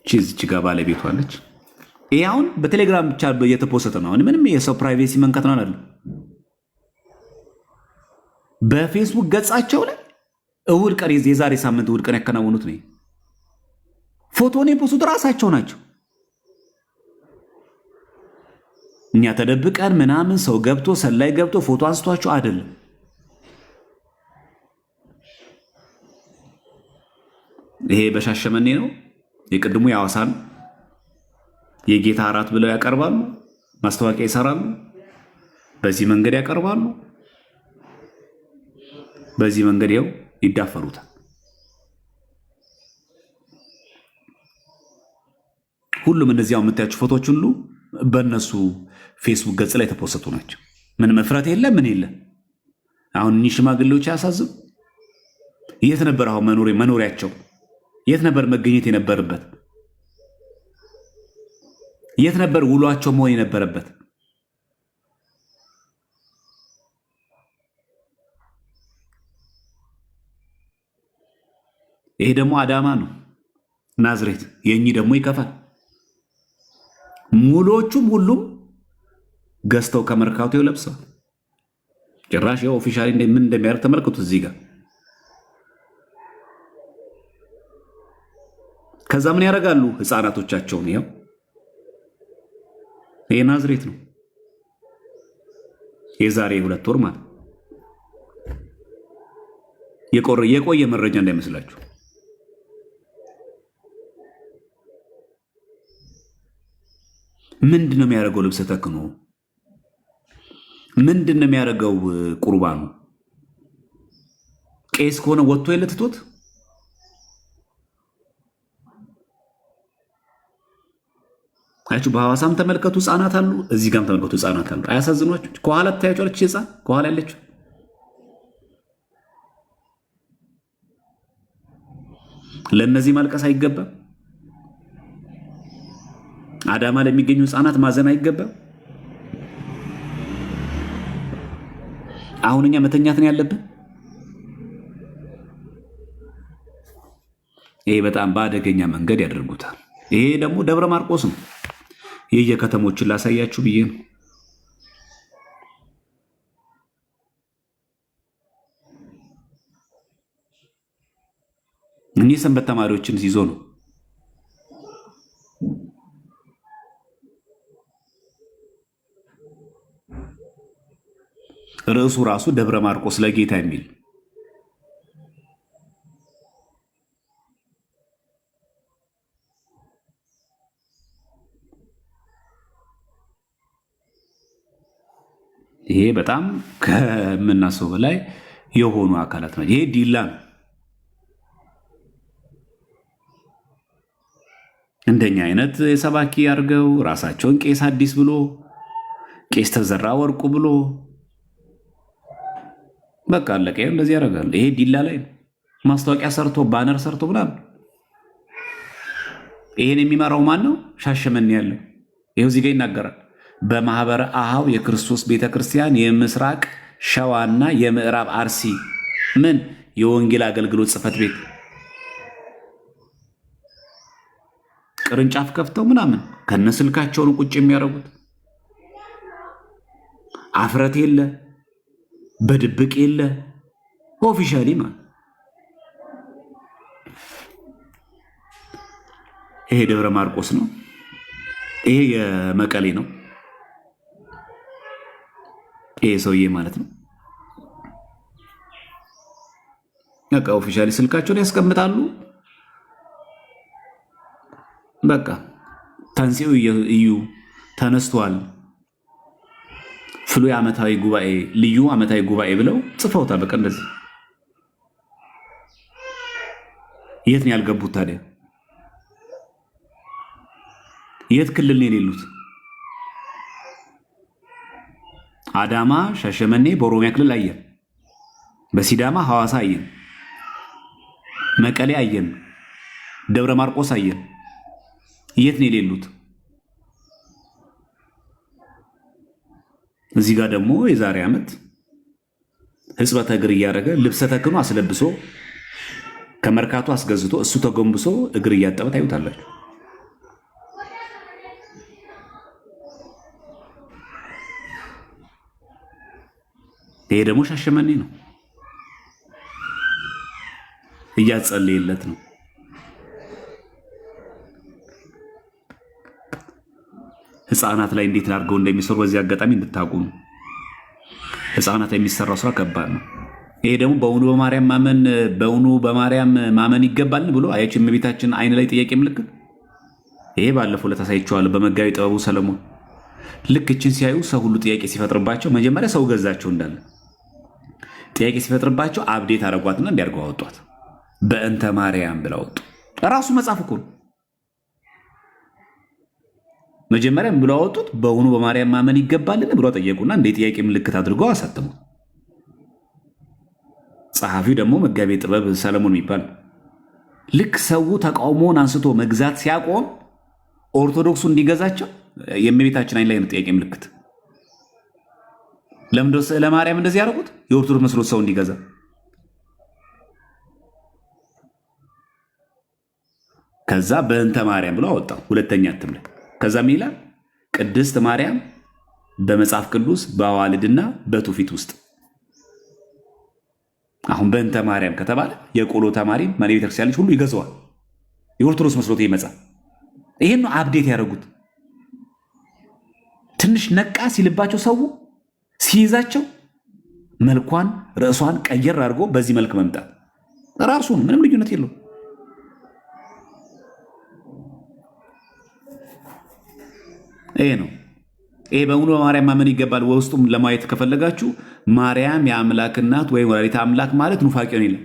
ቺዝ ጋር ባለቤቷ አለች። ይሄ አሁን በቴሌግራም ብቻ እየተፖሰተ ነው። አሁን ምንም የሰው ፕራይቬሲ መንካት ነው አይደል? በፌስቡክ ገጻቸው ላይ እሁድ ቀን የዛሬ ሳምንት እሁድ ቀን ያከናወኑት ነው። ፎቶን የፖስቱት ራሳቸው ናቸው። እኛ ተደብቀን ምናምን ሰው ገብቶ ሰላይ ገብቶ ፎቶ አንስቷቸው አይደለም። ይሄ በሻሸመኔ ነው። የቅድሙ የሐዋሳን የጌታ እራት ብለው ያቀርባሉ። ማስታወቂያ ይሰራሉ። በዚህ መንገድ ያቀርባሉ። በዚህ መንገድ ያው ይዳፈሩታል። ሁሉም እነዚያው የምታያቸው ፎቶዎች ሁሉ በእነሱ ፌስቡክ ገጽ ላይ የተፖሰቱ ናቸው። ምን መፍራት የለ ምን የለ። አሁን እኚህ ሽማግሌዎች አያሳዝም? የት ነበር አሁን መኖሪያቸው? የት ነበር መገኘት የነበረበት? የት ነበር ውሏቸው መሆን የነበረበት? ይሄ ደግሞ አዳማ ነው፣ ናዝሬት። የእኚህ ደግሞ ይከፋል። ሙሎቹም ሁሉም ገዝተው ከመርካቶ ለብሰዋል። ጭራሽ ያው ኦፊሻሊ ምን እንደሚያደርግ ተመልከቱ እዚህ ጋር። ከዛ ምን ያደርጋሉ? ህፃናቶቻቸውን ይኸው ይሄ ናዝሬት ነው። የዛሬ 2 ወር ማለት የቆየ መረጃ እንዳይመስላችሁ። ምንድን ነው የሚያደርገው? ልብሰ ተክህኖ ምንድን ነው የሚያደርገው? ቁርባኑ ቄስ ከሆነ ወጥቶ የለትቶት አያችሁ። በሐዋሳም ተመልከቱ ህፃናት አሉ፣ እዚህ ጋርም ተመልከቱ ህፃናት አሉ። አያሳዝኗችሁ? ከኋላ ታያችኋለች ህፃን ከኋላ ያለችው። ለእነዚህ ማልቀስ አይገባም? አዳማ ለሚገኙ ህፃናት ማዘን አይገባም? አሁን እኛ መተኛት ነው ያለብን? ይሄ በጣም በአደገኛ መንገድ ያደርጉታል። ይሄ ደግሞ ደብረ ማርቆስ ነው። የየከተሞችን ላሳያችሁ ብዬ ነው። እኚህ ሰንበት ተማሪዎችን ይዞ ነው። ርዕሱ ራሱ ደብረ ማርቆስ ለጌታ የሚል ይሄ በጣም ከምናስበው በላይ የሆኑ አካላት ናቸው። ይሄ ዲላ ነው። እንደኛ አይነት የሰባኪ አድርገው ራሳቸውን ቄስ አዲስ ብሎ ቄስ ተዘራ ወርቁ ብሎ በቃ አለቀ። እንደዚህ ያደርጋሉ። ይሄ ዲላ ላይ ነው። ማስታወቂያ ሰርቶ ባነር ሰርቶ ምናምን። ይሄን የሚመራው ማን ነው? ሻሸመኔ ያለው ይኸው እዚህ ጋር ይናገራል። በማህበረ አሃው የክርስቶስ ቤተክርስቲያን የምስራቅ ሸዋና የምዕራብ አርሲ ምን የወንጌል አገልግሎት ጽሕፈት ቤት ቅርንጫፍ ከፍተው ምናምን ከነስልካቸውን ቁጭ የሚያደርጉት አፍረት የለ በድብቅ የለ ኦፊሻሊ ማለት ይሄ ደብረ ማርቆስ ነው። ይሄ የመቀሌ ነው። ይሄ ሰውዬ ማለት ነው። በቃ ኦፊሻሊ ስልካቸውን ያስቀምጣሉ። በቃ ተንሲው እዩ ተነስቷል፣ ፍሉ ዓመታዊ ጉባኤ ልዩ ዓመታዊ ጉባኤ ብለው ጽፈውታል። በቃ እንደዚህ። የት ነው ያልገቡት ታዲያ? የት ክልል ነው የሌሉት? አዳማ፣ ሻሸመኔ በኦሮሚያ ክልል አየን። በሲዳማ ሐዋሳ አየን። መቀሌ አየን። ደብረ ማርቆስ አየን። የት ነው የሌሉት? እዚህ ጋር ደግሞ የዛሬ ዓመት ሕጽበተ እግር እያደረገ ልብሰ ተክህኖ አስለብሶ ከመርካቶ አስገዝቶ እሱ ተጎንብሶ እግር እያጠበ ታዩታላችሁ። ይሄ ደግሞ ሻሸመኔ ነው፣ እያጸለየለት ነው። ህፃናት ላይ እንዴት አድርገው እንደሚሰሩ በዚህ አጋጣሚ እንድታውቁ ነው። ህፃናት የሚሰራው ስራ ከባድ ነው። ይሄ ደግሞ በእውኑ በማርያም ማመን ይገባል ብሎ አያችሁ፣ የእመቤታችን አይን ላይ ጥያቄ ምልክት። ይሄ ባለፈው ለታሳይቸዋለሁ በመጋቢ ጥበቡ ሰለሞን። ልክ እችን ሲያዩ ሰው ሁሉ ጥያቄ ሲፈጥርባቸው መጀመሪያ ሰው ገዛቸው እንዳለ ጥያቄ ሲፈጥርባቸው አብዴት አረጓትና እንዲያርገው አወጧት። በእንተ ማርያም ብለው አወጡ። ራሱ መጽሐፍ እኮ ነው። መጀመሪያም ብለው አወጡት። በእውኑ በማርያም ማመን ይገባልን ብለው ጠየቁና እንደ ጥያቄ ምልክት አድርገው አሳተሙ። ጸሐፊው ደግሞ መጋቤ ጥበብ ሰለሞን የሚባል። ልክ ሰው ተቃውሞውን አንስቶ መግዛት ሲያቆም ኦርቶዶክሱ እንዲገዛቸው የእመቤታችን አይን ላይ ነው ጥያቄ ምልክት። ለምንድነው ስዕለ ማርያም እንደዚህ ያደረጉት? የኦርቶዶክስ መስሎት ሰው እንዲገዛ። ከዛ በእንተ ማርያም ብሎ አወጣው ሁለተኛ እትም ላይ። ከዛ ምን ይላል? ቅድስት ማርያም በመጽሐፍ ቅዱስ በአዋልድና በትውፊት ውስጥ። አሁን በእንተ ማርያም ከተባለ የቆሎ ተማሪ ቤተክርስቲያን ልጅ ሁሉ ይገዛዋል። የኦርቶዶክስ መስሎት ይመጻል። ይሄን ነው አብዴት ያደረጉት። ትንሽ ነቃ ሲልባቸው ሰው ሲይዛቸው መልኳን ርዕሷን ቀየር አድርጎ በዚህ መልክ መምጣት ራሱ ምንም ልዩነት የለው። ይሄ ነው። ይሄ በእውኑ በማርያም ማመን ይገባል። ውስጡም ለማየት ከፈለጋችሁ ማርያም የአምላክ እናት ወይም ወላዲተ አምላክ ማለት ኑፋቄውን የለም።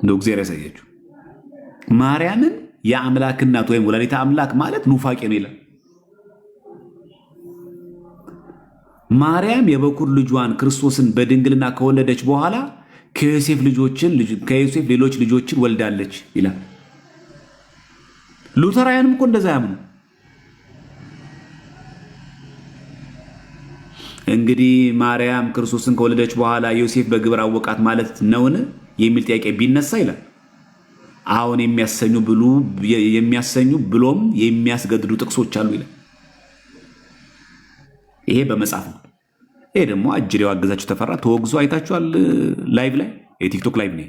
እንደው እግዚአብሔር ያሳያችሁ። ማርያምን የአምላክ እናት ወይም ወላዲተ አምላክ ማለት ኑፋቄውን የለም። ማርያም የበኩር ልጇን ክርስቶስን በድንግልና ከወለደች በኋላ ከዮሴፍ ሌሎች ልጆችን ወልዳለች ይላል። ሉተራውያንም እኮ እንደዛ ያምኑ። እንግዲህ ማርያም ክርስቶስን ከወለደች በኋላ ዮሴፍ በግብር አወቃት ማለት ነውን የሚል ጥያቄ ቢነሳ ይላል አሁን የሚያሰኙ ብሎም የሚያስገድዱ ጥቅሶች አሉ ይላል። ይሄ በመጽሐፍ ነው። ይሄ ደግሞ አጅሬው አገዛችሁ ተፈራ ተወግዞ አይታችኋል። ላይቭ ላይ የቲክቶክ ላይቭ ነው።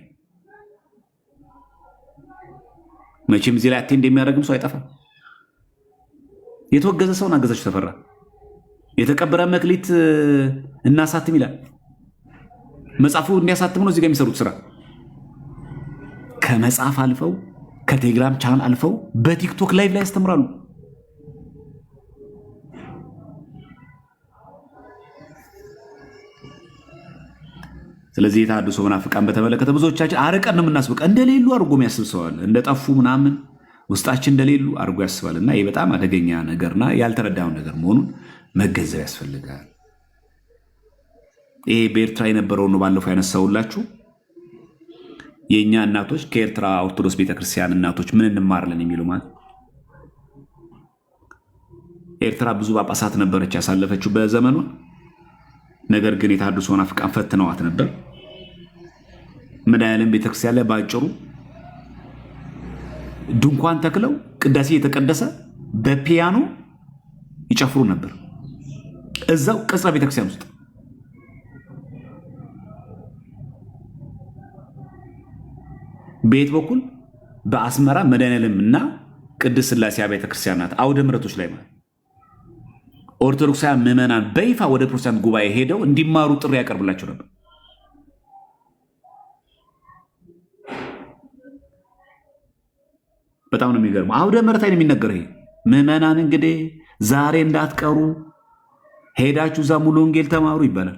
መቼም እዚህ ላይ አቴንድ የሚያደርግም ሰው አይጠፋም። የተወገዘ ሰውን አገዛችሁ ተፈራ የተቀበረ መክሊት እናሳትም ይላል። መጽሐፉ እንዲያሳትም ነው እዚህ ጋር የሚሰሩት ስራ። ከመጽሐፍ አልፈው ከቴሌግራም ቻናል አልፈው በቲክቶክ ላይቭ ላይ ያስተምራሉ። ስለዚህ የተሐድሶ መናፍቃን በተመለከተ ብዙዎቻችን አርቀን ነው የምናስበው። እንደሌሉ አድርጎ የሚያስብ ሰው አለ። እንደጠፉ ምናምን ውስጣችን እንደሌሉ አድርጎ ያስባል። እና ይህ በጣም አደገኛ ነገርና ያልተረዳውን ነገር መሆኑን መገንዘብ ያስፈልጋል። ይሄ በኤርትራ የነበረውን ነው ባለፈው ያነሳውላችሁ። የእኛ እናቶች ከኤርትራ ኦርቶዶክስ ቤተክርስቲያን እናቶች ምን እንማርለን የሚሉ ማለት ኤርትራ ብዙ ጳጳሳት ነበረች ያሳለፈችው በዘመኗ። ነገር ግን የተሐድሶ መናፍቃን ፈትነዋት ነበር። መድኃኔዓለም ቤተክርስቲያን ላይ ባጭሩ ድንኳን ተክለው ቅዳሴ የተቀደሰ በፒያኖ ይጨፍሩ ነበር እዛው ቅጽረ ቤተክርስቲያን ውስጥ። በየት በኩል? በአስመራ መድኃኔዓለም እና ቅድስት ሥላሴ አብያተ ክርስቲያናት አውደ ምሕረቶች ላይ ማለት ኦርቶዶክሳውያን ምዕመናን በይፋ ወደ ፕሮቴስታንት ጉባኤ ሄደው እንዲማሩ ጥሪ ያቀርብላቸው ነበር። በጣም ነው የሚገርመው። አውደ ምሕረት ላይ ነው የሚነገረው። ይሄ ምዕመናን እንግዲህ ዛሬ እንዳትቀሩ ሄዳችሁ እዛ ሙሉ ወንጌል ተማሩ ይባላል።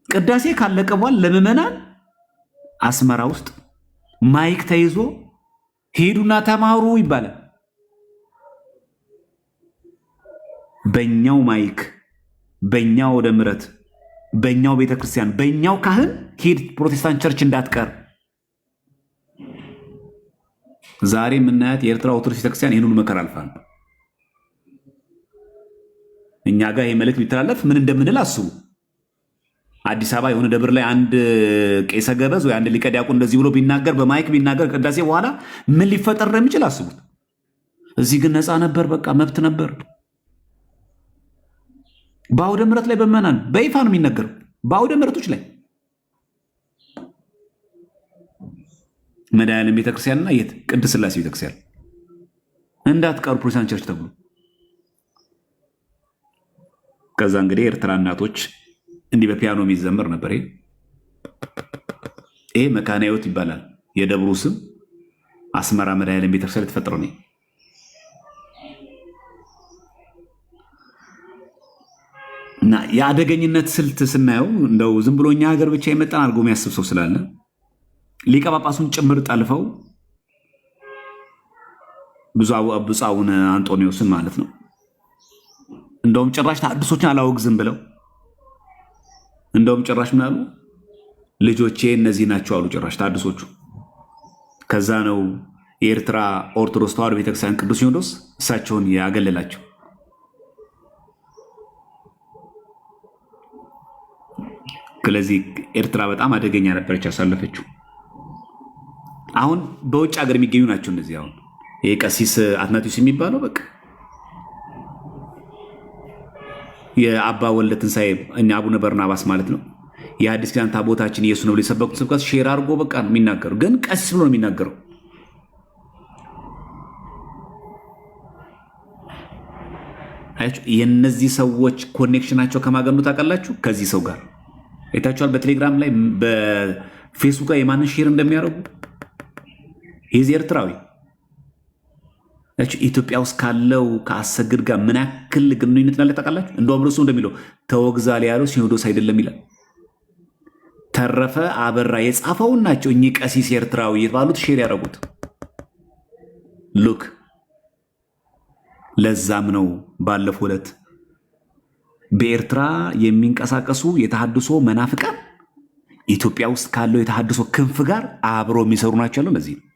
ቅዳሴ ካለቀ በኋላ ለምዕመናን አስመራ ውስጥ ማይክ ተይዞ ሄዱና ተማሩ ይባላል። በእኛው ማይክ፣ በእኛው ወደ ምረት፣ በእኛው ቤተክርስቲያን፣ በእኛው ካህን ሂድ ፕሮቴስታንት ቸርች እንዳትቀር። ዛሬ የምናያት የኤርትራ ኦርቶዶክስ ቤተክርስቲያን ይህን ሁሉ መከራ አልፋ ነው። እኛ ጋር ይህ መልእክት ቢተላለፍ ምን እንደምንል አስቡ። አዲስ አበባ የሆነ ደብር ላይ አንድ ቄሰ ገበዝ ወይ አንድ ሊቀ ዲያቆን እንደዚህ ብሎ ቢናገር፣ በማይክ ቢናገር ቅዳሴ በኋላ ምን ሊፈጠር እንደሚችል አስቡት። እዚህ ግን ነፃ ነበር፣ በቃ መብት ነበር። በአውደ ምሕረት ላይ በመናን በይፋ ነው የሚነገረው። በአውደ ምሕረቶች ላይ መድኃኔዓለም ቤተክርስቲያንና የት ቅድስት ሥላሴ ቤተክርስቲያን እንዳትቀሩ ፕሮቴስታንት ቸርች ተብሎ ከዛ እንግዲህ ኤርትራ እናቶች እንዲህ በፒያኖ የሚዘመር ነበር። ይሄ መካነ ሕይወት ይባላል የደብሩ ስም። አስመራ መድኃኔዓለም ቤተክርስቲያን የተፈጠረው ነው። እና የአደገኝነት ስልት ስናየው እንደው ዝም ብሎ እኛ ሀገር ብቻ የመጣን አድርጎ የሚያስብ ሰው ስላለ ሊቀ ጳጳሱን ጭምር ጠልፈው ብፁዕ አቡነ አንጦኒዎስን ማለት ነው እንደውም ጭራሽ ተሐድሶችን አላወግዝም ብለው እንደውም ጭራሽ ምን አሉ? ልጆቼ እነዚህ ናቸው አሉ ጭራሽ ተሐድሶቹ። ከዛ ነው የኤርትራ ኦርቶዶክስ ተዋሕዶ ቤተክርስቲያን ቅዱስ ሲኖዶስ እሳቸውን ያገለላቸው። ስለዚህ ኤርትራ በጣም አደገኛ ነበረች ያሳለፈችው። አሁን በውጭ ሀገር የሚገኙ ናቸው እነዚህ። አሁን ይሄ ቀሲስ አትናቴዎስ የሚባለው በቃ የአባ ወልደ ትንሣኤ እኛ አቡነ በርናባስ ማለት ነው የአዲስ ኪዳን ታቦታችን ኢየሱስ ነው ብሎ የሰበኩት ስብከት ሼር አድርጎ በቃ ነው የሚናገረው። ግን ቀሲስ ብሎ ነው የሚናገረው። የእነዚህ ሰዎች ኮኔክሽናቸው ከማገኑ ታውቃላችሁ? ከዚህ ሰው ጋር አይታችኋል። በቴሌግራም ላይ በፌስቡክ ላይ የማንን ሼር እንደሚያደርጉ የዚህ ኤርትራዊ ኢትዮጵያ ውስጥ ካለው ከአሰግድ ጋር ምን ያክል ግንኙነት እንዳለ ታውቃላችሁ? እንደውም እርሱ እንደሚለው ተወግዛል ያለው ሲኖዶስ አይደለም ይላል። ተረፈ አበራ የጻፈውን ናቸው እኚህ ቀሲስ ኤርትራዊ የተባሉት ሼር ያደረጉት። ሉክ ለዛም ነው ባለፈው ዕለት በኤርትራ የሚንቀሳቀሱ የተሐድሶ መናፍቃን ኢትዮጵያ ውስጥ ካለው የተሐድሶ ክንፍ ጋር አብሮ የሚሰሩ ናቸው ያለው። ለዚህ ነው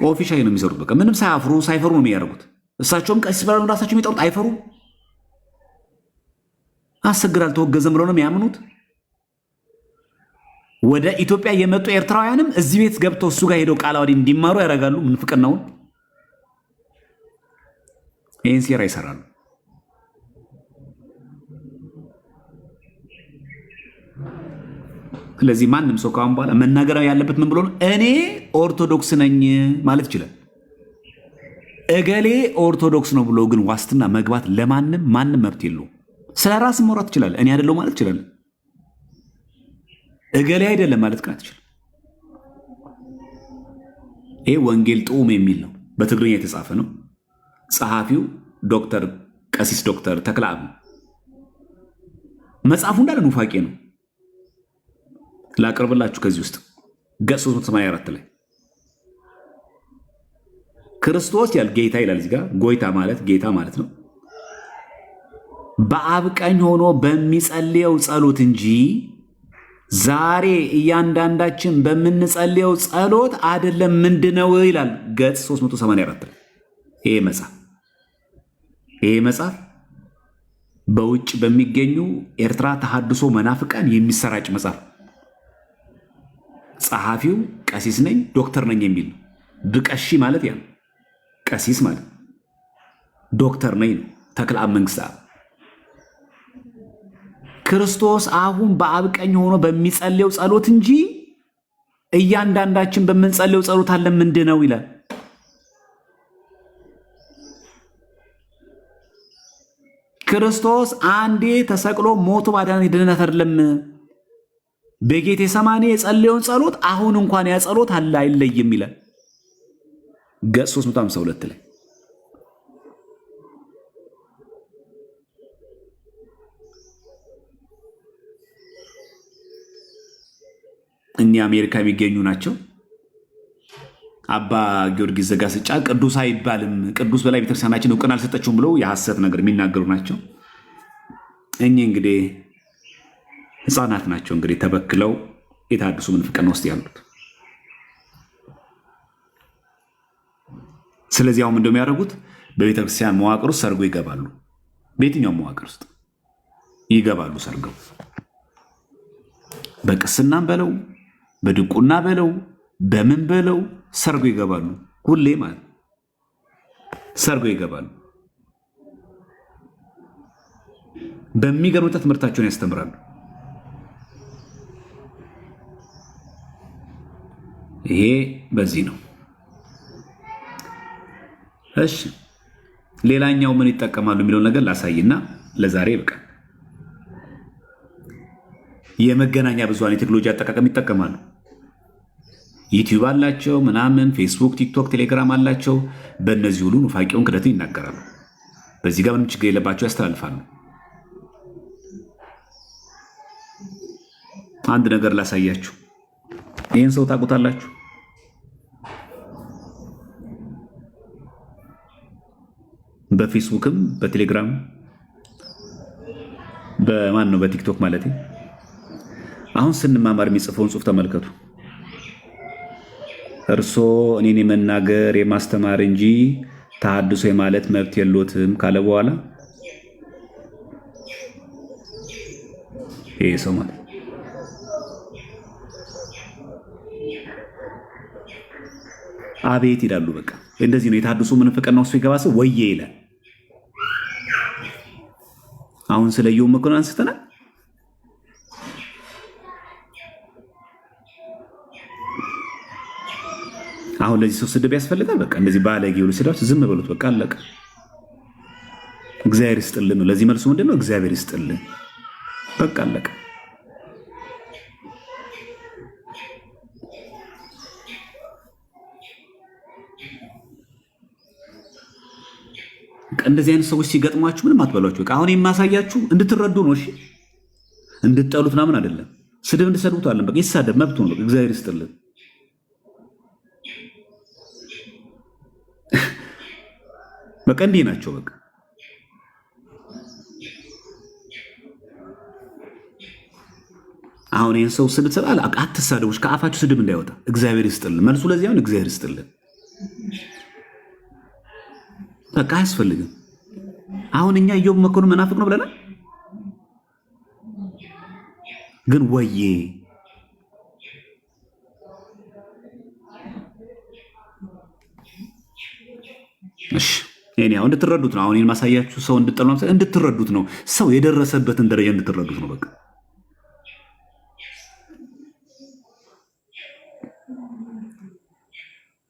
ኦፊሻሊ ነው የሚሰሩት። በቃ ምንም ሳያፍሩ ሳይፈሩ ነው የሚያደርጉት። እሳቸውም ቀሲስ ብለው ራሳቸው የሚጠሩት አይፈሩም። አሰግድ አልተወገዘም ብለው ነው የሚያምኑት። ወደ ኢትዮጵያ የመጡ ኤርትራውያንም እዚህ ቤት ገብተው እሱ ጋር ሄደው ቃለ ዓዋዲ እንዲማሩ ያደርጋሉ። ምንፍቅናውን ይህን ሴራ ይሰራሉ። ስለዚህ ማንም ሰው ካሁን በኋላ መናገር ያለበት ምን ብሎ ነው? እኔ ኦርቶዶክስ ነኝ ማለት ይችላል። እገሌ ኦርቶዶክስ ነው ብሎ ግን ዋስትና መግባት ለማንም ማንም መብት የለውም። ስለ ራስ መውራት ይችላል። እኔ አይደለሁ ማለት ይችላል። እገሌ አይደለም ማለት ግን አትችልም። ይሄ ወንጌል ጡም የሚል ነው። በትግርኛ የተጻፈ ነው። ጸሐፊው ቀሲስ ዶክተር ተክለአብ። መጽሐፉ እንዳለ ኑፋቄ ነው። ላቅርብላችሁ ከዚህ ውስጥ ገጽ 384 ላይ ክርስቶስ ያል ጌታ ይላል። እዚህ ጋር ጎይታ ማለት ጌታ ማለት ነው። በአብ ቀኝ ሆኖ በሚጸልየው ጸሎት እንጂ ዛሬ እያንዳንዳችን በምንጸልየው ጸሎት አይደለም። ምንድነው ይላል ገጽ 384 ላይ። ይሄ መጽሐፍ በውጭ በሚገኙ ኤርትራ ተሐድሶ መናፍቃን የሚሰራጭ መጽሐፍ። ጸሐፊው ቀሲስ ነኝ ዶክተር ነኝ የሚል ነው። ብቀሺ ማለት ያ ቀሲስ ማለት ዶክተር ነኝ ነው። ተክለአብ መንግሥተአብ ክርስቶስ አሁን በአብ ቀኝ ሆኖ በሚጸልየው ጸሎት እንጂ እያንዳንዳችን በምንጸልየው ጸሎት አለ ምንድነው ይላል። ክርስቶስ አንዴ ተሰቅሎ ሞቶ ባዳነን ድነት አይደለም። በጌቴሰማኒ የጸለየውን ጸሎት አሁን እንኳን ያ ጸሎት አለ አይለይም ይላል ገጽ 352 ላይ። እኛ አሜሪካ የሚገኙ ናቸው። አባ ጊዮርጊስ ዘጋስጫ ቅዱስ አይባልም፣ ቅዱስ በላይ ቤተክርስቲያናችን እውቅና አልሰጠችውም ብለው የሐሰት ነገር የሚናገሩ ናቸው። እኚህ እንግዲህ ህፃናት ናቸው እንግዲህ ተበክለው የተሐድሶ ምንፍቅና ውስጥ ያሉት። ስለዚህ አሁን እንደሚያደርጉት በቤተክርስቲያን መዋቅር ውስጥ ሰርጎ ይገባሉ። በየትኛውም መዋቅር ውስጥ ይገባሉ ሰርገው፣ በቅስናም በለው በድቁና በለው በምን በለው ሰርጎ ይገባሉ። ሁሌ ማለት ሰርጎ ይገባሉ። በሚገርም ትምህርታቸውን ያስተምራሉ። ይሄ በዚህ ነው። እሺ ሌላኛው ምን ይጠቀማሉ የሚለውን ነገር ላሳይና ለዛሬ ይበቃል። የመገናኛ ብዙሃን የቴክኖሎጂ አጠቃቀም ይጠቀማሉ። ዩቲዩብ አላቸው ምናምን፣ ፌስቡክ፣ ቲክቶክ፣ ቴሌግራም አላቸው። በእነዚህ ሁሉ ኑፋቄውን ክደትን ይናገራሉ። በዚህ ጋር ምንም ችግር የለባቸው፣ ያስተላልፋሉ። አንድ ነገር ላሳያችሁ። ይህን ሰው ታውቁታላችሁ? በፌስቡክም በቴሌግራም በማን ነው በቲክቶክ ማለት አሁን ስንማማር የሚጽፈውን ጽሑፍ ተመልከቱ። እርሶ እኔን የመናገር የማስተማር እንጂ ተሐድሶ የማለት መብት የሎትም ካለ በኋላ ይሄ ሰው ማለት አቤት ይላሉ። በቃ እንደዚህ ነው የተሐድሶ ምንፍቅና ውስጥ ይገባ ሰው ወዬ ይላል። አሁን ስለ ኢዮብ መኮንን አንስተናል። አሁን ለዚህ ሰው ስድብ ያስፈልጋል? በቃ እንደዚህ ባለጌ ሁሉ ስዳች ዝም በሉት። በቃ አለቀ። እግዚአብሔር ይስጥልን ነው። ለዚህ መልሱ ምንድን ነው? እግዚአብሔር ይስጥልን። በቃ አለቀ። እንደዚህ አይነት ሰዎች ሲገጥሟችሁ ምንም አትበሏቸው። በቃ አሁን የማሳያችሁ እንድትረዱ ነው። እሺ እንድትጠሉት ምናምን አይደለም። ስድብ እንድሰድቡት አለን። በቃ ይሳደብ መብቱ ነው። እግዚአብሔር ይስጥልን። በቃ እንዲህ ናቸው። በቃ አሁን ይህን ሰው ስድብ ሰጣል። አትሳደቦች፣ ከአፋችሁ ስድብ እንዳይወጣ እግዚአብሔር ይስጥልን። መልሱ ለዚህ አሁን እግዚአብሔር ይስጥልን። በቃ አያስፈልግም። አሁን እኛ ኢዮብ መኮንን መናፍቅ ነው ብለናል፣ ግን ወዬ እሺ እኔ አሁን እንድትረዱት ነው። አሁን ማሳያችሁ ሰው እንድትረዱት ነው። ሰው የደረሰበትን ደረጃ እንድትረዱት ነው። በቃ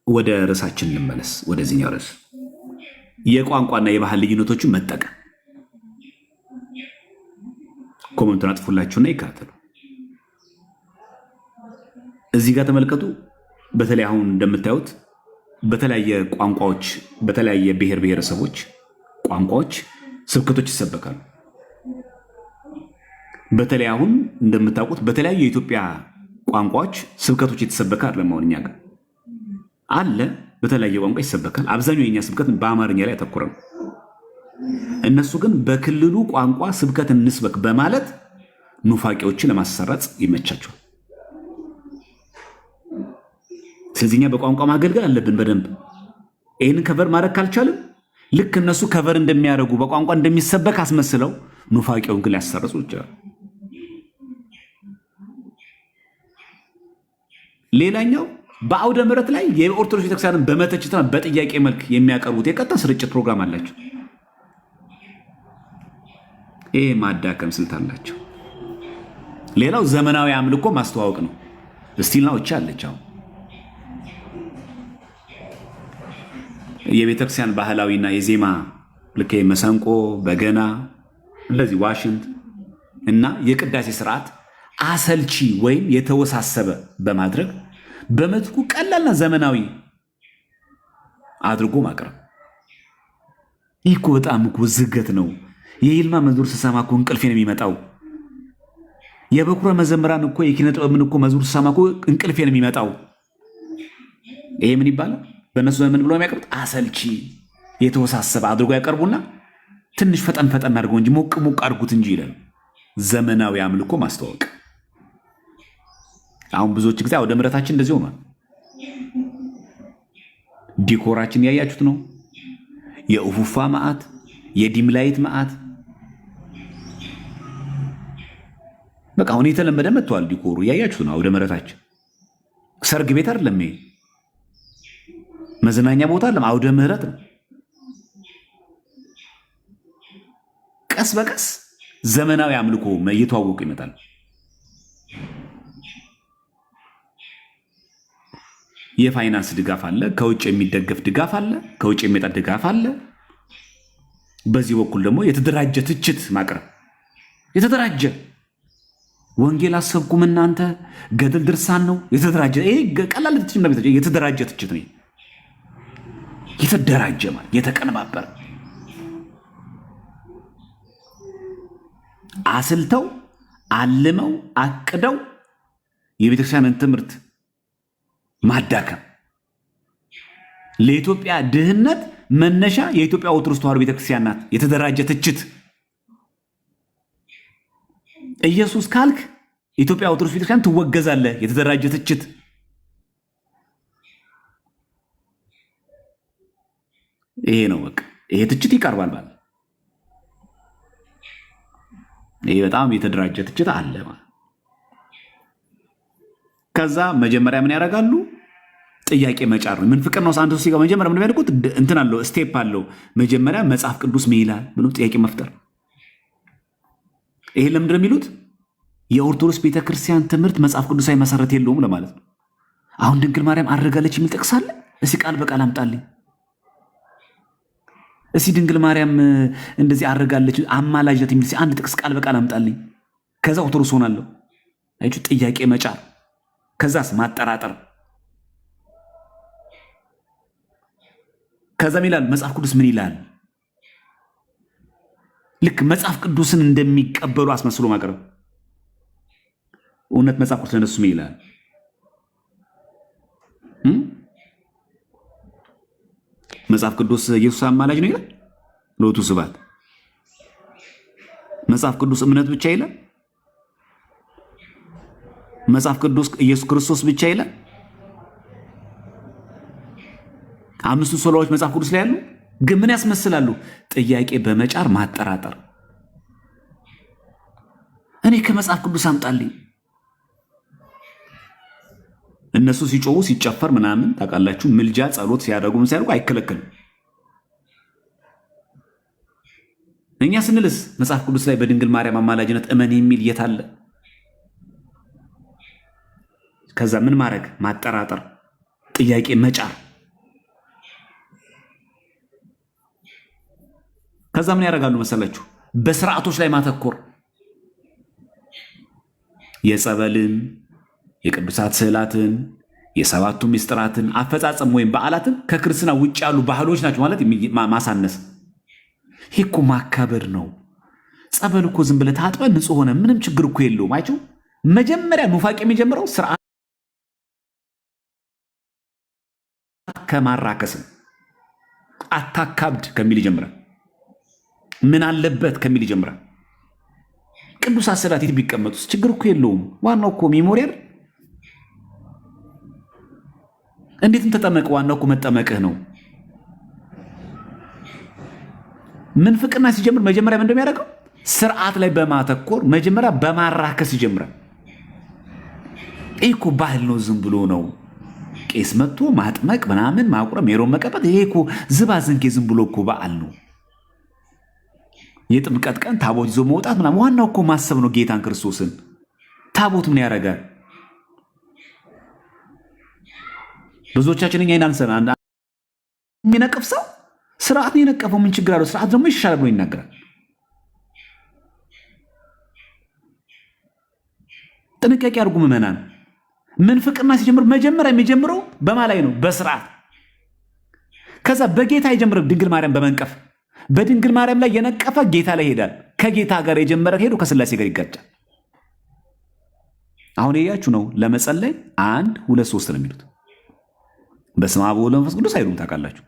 ወደ ርዕሳችን እንመለስ። ወደዚህኛው ርዕስ የቋንቋና የባህል ልዩነቶችን መጠቀም። ኮሜንቱን አጥፉላችሁና ይካተሉ። እዚህ ጋር ተመልከቱ። በተለይ አሁን እንደምታዩት በተለያየ ቋንቋዎች በተለያየ ብሔር ብሔረሰቦች ቋንቋዎች ስብከቶች ይሰበካሉ። በተለይ አሁን እንደምታውቁት በተለያዩ የኢትዮጵያ ቋንቋዎች ስብከቶች የተሰበከ አይደለም። አሁን እኛ ጋር አለ፣ በተለያየ ቋንቋ ይሰበካል። አብዛኛው የኛ ስብከት በአማርኛ ላይ ያተኮረ ነው። እነሱ ግን በክልሉ ቋንቋ ስብከት እንስበክ በማለት ኑፋቄዎችን ለማሰራጽ ይመቻቸዋል። ስለዚህ እኛ በቋንቋ ማገልገል አለብን በደንብ። ይህንን ከቨር ማድረግ ካልቻልን ልክ እነሱ ከቨር እንደሚያደርጉ በቋንቋ እንደሚሰበክ አስመስለው ኑፋቄውን ግን ሊያሰርጹ ይችላል። ሌላኛው በአውደ ምሕረት ላይ የኦርቶዶክስ ቤተክርስቲያንን በመተችትና በጥያቄ መልክ የሚያቀርቡት የቀጥታ ስርጭት ፕሮግራም አላቸው። ይህ ማዳከም ስልት አላቸው። ሌላው ዘመናዊ አምልኮ ማስተዋወቅ ነው። እስቲል ነው አለች። አሁን የቤተክርስቲያን ባህላዊና የዜማ ልክ መሰንቆ፣ በገና፣ እንደዚህ ዋሽንት እና የቅዳሴ ስርዓት አሰልቺ ወይም የተወሳሰበ በማድረግ በመትኩ ቀላልና ዘመናዊ አድርጎ ማቅረብ። ይህ እኮ በጣም እኮ ዝገት ነው። የይልማ መዝሙር ስሰማ እኮ እንቅልፌን የሚመጣው። የበኩረ መዘምራን እኮ የኪነ ጥበብን እኮ መዝሙር ስሰማ እኮ እንቅልፌን የሚመጣው። ይሄ ምን ይባላል? በእነሱ ዘመን ብሎ የሚያቀርቡት አሰልቺ የተወሳሰበ አድርጎ ያቀርቡና ትንሽ ፈጠን ፈጠን አድርገው እንጂ ሞቅ ሞቅ አድርጉት እንጂ ይላል። ዘመናዊ አምልኮ ማስተዋወቅ። አሁን ብዙዎች ጊዜ ወደ ምሕረታችን እንደዚህ ሆኗል። ዲኮራችን ያያችሁት ነው። የኡፉፋ መዓት፣ የዲምላይት መዓት በቃ አሁን የተለመደ መጥቷል። ዲኮሩ ያያችሁት ነው። አውደ ምሕረታችን ሰርግ ቤት አይደለም፣ ይሄ መዝናኛ ቦታ አይደለም፣ አውደ ምሕረት ነው። ቀስ በቀስ ዘመናዊ አምልኮ እየተዋወቁ ይመጣል። የፋይናንስ ድጋፍ አለ፣ ከውጭ የሚደገፍ ድጋፍ አለ፣ ከውጭ የሚመጣ ድጋፍ አለ። በዚህ በኩል ደግሞ የተደራጀ ትችት ማቅረብ። የተደራጀ ወንጌል አሰብኩም እናንተ ገድል ድርሳን ነው የተደራጀ። ይሄ ቀላል ትችት ነው። የተደራጀ ትችት ነው። የተደራጀ ማለት የተቀነባበረ አስልተው አልመው አቅደው የቤተክርስቲያንን ትምህርት ማዳከም። ለኢትዮጵያ ድህነት መነሻ የኢትዮጵያ ኦርቶዶክስ ተዋሕዶ ቤተክርስቲያን ናት። የተደራጀ ትችት። ኢየሱስ ካልክ የኢትዮጵያ ኦርቶዶክስ ቤተክርስቲያን ትወገዛለህ። የተደራጀ ትችት። ይሄ ነው በቃ። ይሄ ትችት ይቀርባል ማለት ይሄ በጣም የተደራጀ ትችት አለ ማለት። ከዛ መጀመሪያ ምን ያደርጋሉ? ጥያቄ መጫር ነው። ምንፍቅና ውስጥ አንዱ ሲገባ መጀመሪያ ምን የሚያደርጉት እንትን አለው፣ ስቴፕ አለው። መጀመሪያ መጽሐፍ ቅዱስ ምን ይላል ብሎ ጥያቄ መፍጠር። ይሄ ለምንድን ነው የሚሉት? የኦርቶዶክስ ቤተክርስቲያን ትምህርት መጽሐፍ ቅዱሳዊ መሰረት የለውም ለማለት ነው። አሁን ድንግል ማርያም አድርጋለች የሚል ጥቅስ አለ? እስኪ ቃል በቃል አምጣልኝ። እስኪ ድንግል ማርያም እንደዚህ አድርጋለች አማላጅነት የሚል አንድ ጥቅስ ቃል በቃል አምጣልኝ። ከዛ ኦርቶዶክስ ሆናለሁ። አይቹ ጥያቄ መጫር። ከዛስ ማጠራጠር። ከዛም ይላል መጽሐፍ ቅዱስ ምን ይላል? ልክ መጽሐፍ ቅዱስን እንደሚቀበሉ አስመስሎ ማቅረብ። እውነት መጽሐፍ ቅዱስ ለነሱ ምን ይላል? መጽሐፍ ቅዱስ ኢየሱስ አማላጅ ነው ይላል። ሎቱ ስብሐት። መጽሐፍ ቅዱስ እምነት ብቻ ይላል። መጽሐፍ ቅዱስ ኢየሱስ ክርስቶስ ብቻ ይላል። አምስቱ ሶላዎች መጽሐፍ ቅዱስ ላይ ያሉ ግን ምን ያስመስላሉ? ጥያቄ በመጫር ማጠራጠር። እኔ ከመጽሐፍ ቅዱስ አምጣልኝ። እነሱ ሲጮሁ ሲጨፈር ምናምን ታውቃላችሁ፣ ምልጃ ጸሎት ሲያደርጉ ምን ሲያደርጉ አይከለከልም። እኛ ስንልስ መጽሐፍ ቅዱስ ላይ በድንግል ማርያም አማላጅነት እመን የሚል የት አለ? ከዛ ምን ማድረግ? ማጠራጠር፣ ጥያቄ መጫር። ከዛ ምን ያደርጋሉ መሰላችሁ? በስርዓቶች ላይ ማተኮር። የጸበልን፣ የቅዱሳት ስዕላትን፣ የሰባቱ ምስጢራትን አፈጻጸም ወይም በዓላትን ከክርስትና ውጭ ያሉ ባህሎች ናቸው ማለት ማሳነስ። ይህ እኮ ማካበር ነው። ጸበል እኮ ዝም ብለህ ታጥበህ ንጹህ ሆነ ምንም ችግር እኮ የለውም። አይቸው መጀመሪያ ኑፋቄ የሚጀምረው ስርዓት ከማራከስም አታካብድ ከሚል ይጀምራል። ምን አለበት ከሚል ይጀምራል። ቅዱሳት ስዕላት የት ቢቀመጡስ ችግር እኮ የለውም። ዋናው እኮ ሜሞሪያል እንዴትም ተጠመቅ፣ ዋናው እኮ መጠመቅህ ነው። ምንፍቅና ሲጀምር መጀመሪያ ምን እንደሚያደርገው ስርዓት ላይ በማተኮር መጀመሪያ በማራከስ ይጀምራል። ይህ እኮ ባህል ነው፣ ዝም ብሎ ነው። ቄስ መጥቶ ማጥመቅ ምናምን ማቁረም ሜሮን መቀባት፣ ይሄ እኮ ዝባዝንኬ ዝም ብሎ እኮ በዓል ነው። የጥምቀት ቀን ታቦት ይዞ መውጣት ምናምን፣ ዋናው እኮ ማሰብ ነው ጌታን ክርስቶስን። ታቦት ምን ያደርጋል? ብዙዎቻችን እኛ ይናንሰን የሚነቅፍ ሰው ስርዓት ነው የነቀፈው። ምን ችግር አለው? ስርዓት ደግሞ ይሻላል ብሎ ይናገራል። ጥንቃቄ አድርጉ ምዕመናን። ምንፍቅና ሲጀምር መጀመሪያ የሚጀምረው በማ ላይ ነው? በስርዓት። ከዛ በጌታ የጀመረ ድንግል ማርያም በመንቀፍ በድንግል ማርያም ላይ የነቀፈ ጌታ ላይ ይሄዳል። ከጌታ ጋር የጀመረ ሄዶ ከስላሴ ጋር ይጋጫል። አሁን ያያችሁ ነው። ለመጸለይ 1 2 3 ነው የሚሉት። በስመ አብ ወወልድ ወመንፈስ ቅዱስ አይሉም። ታውቃላችሁ።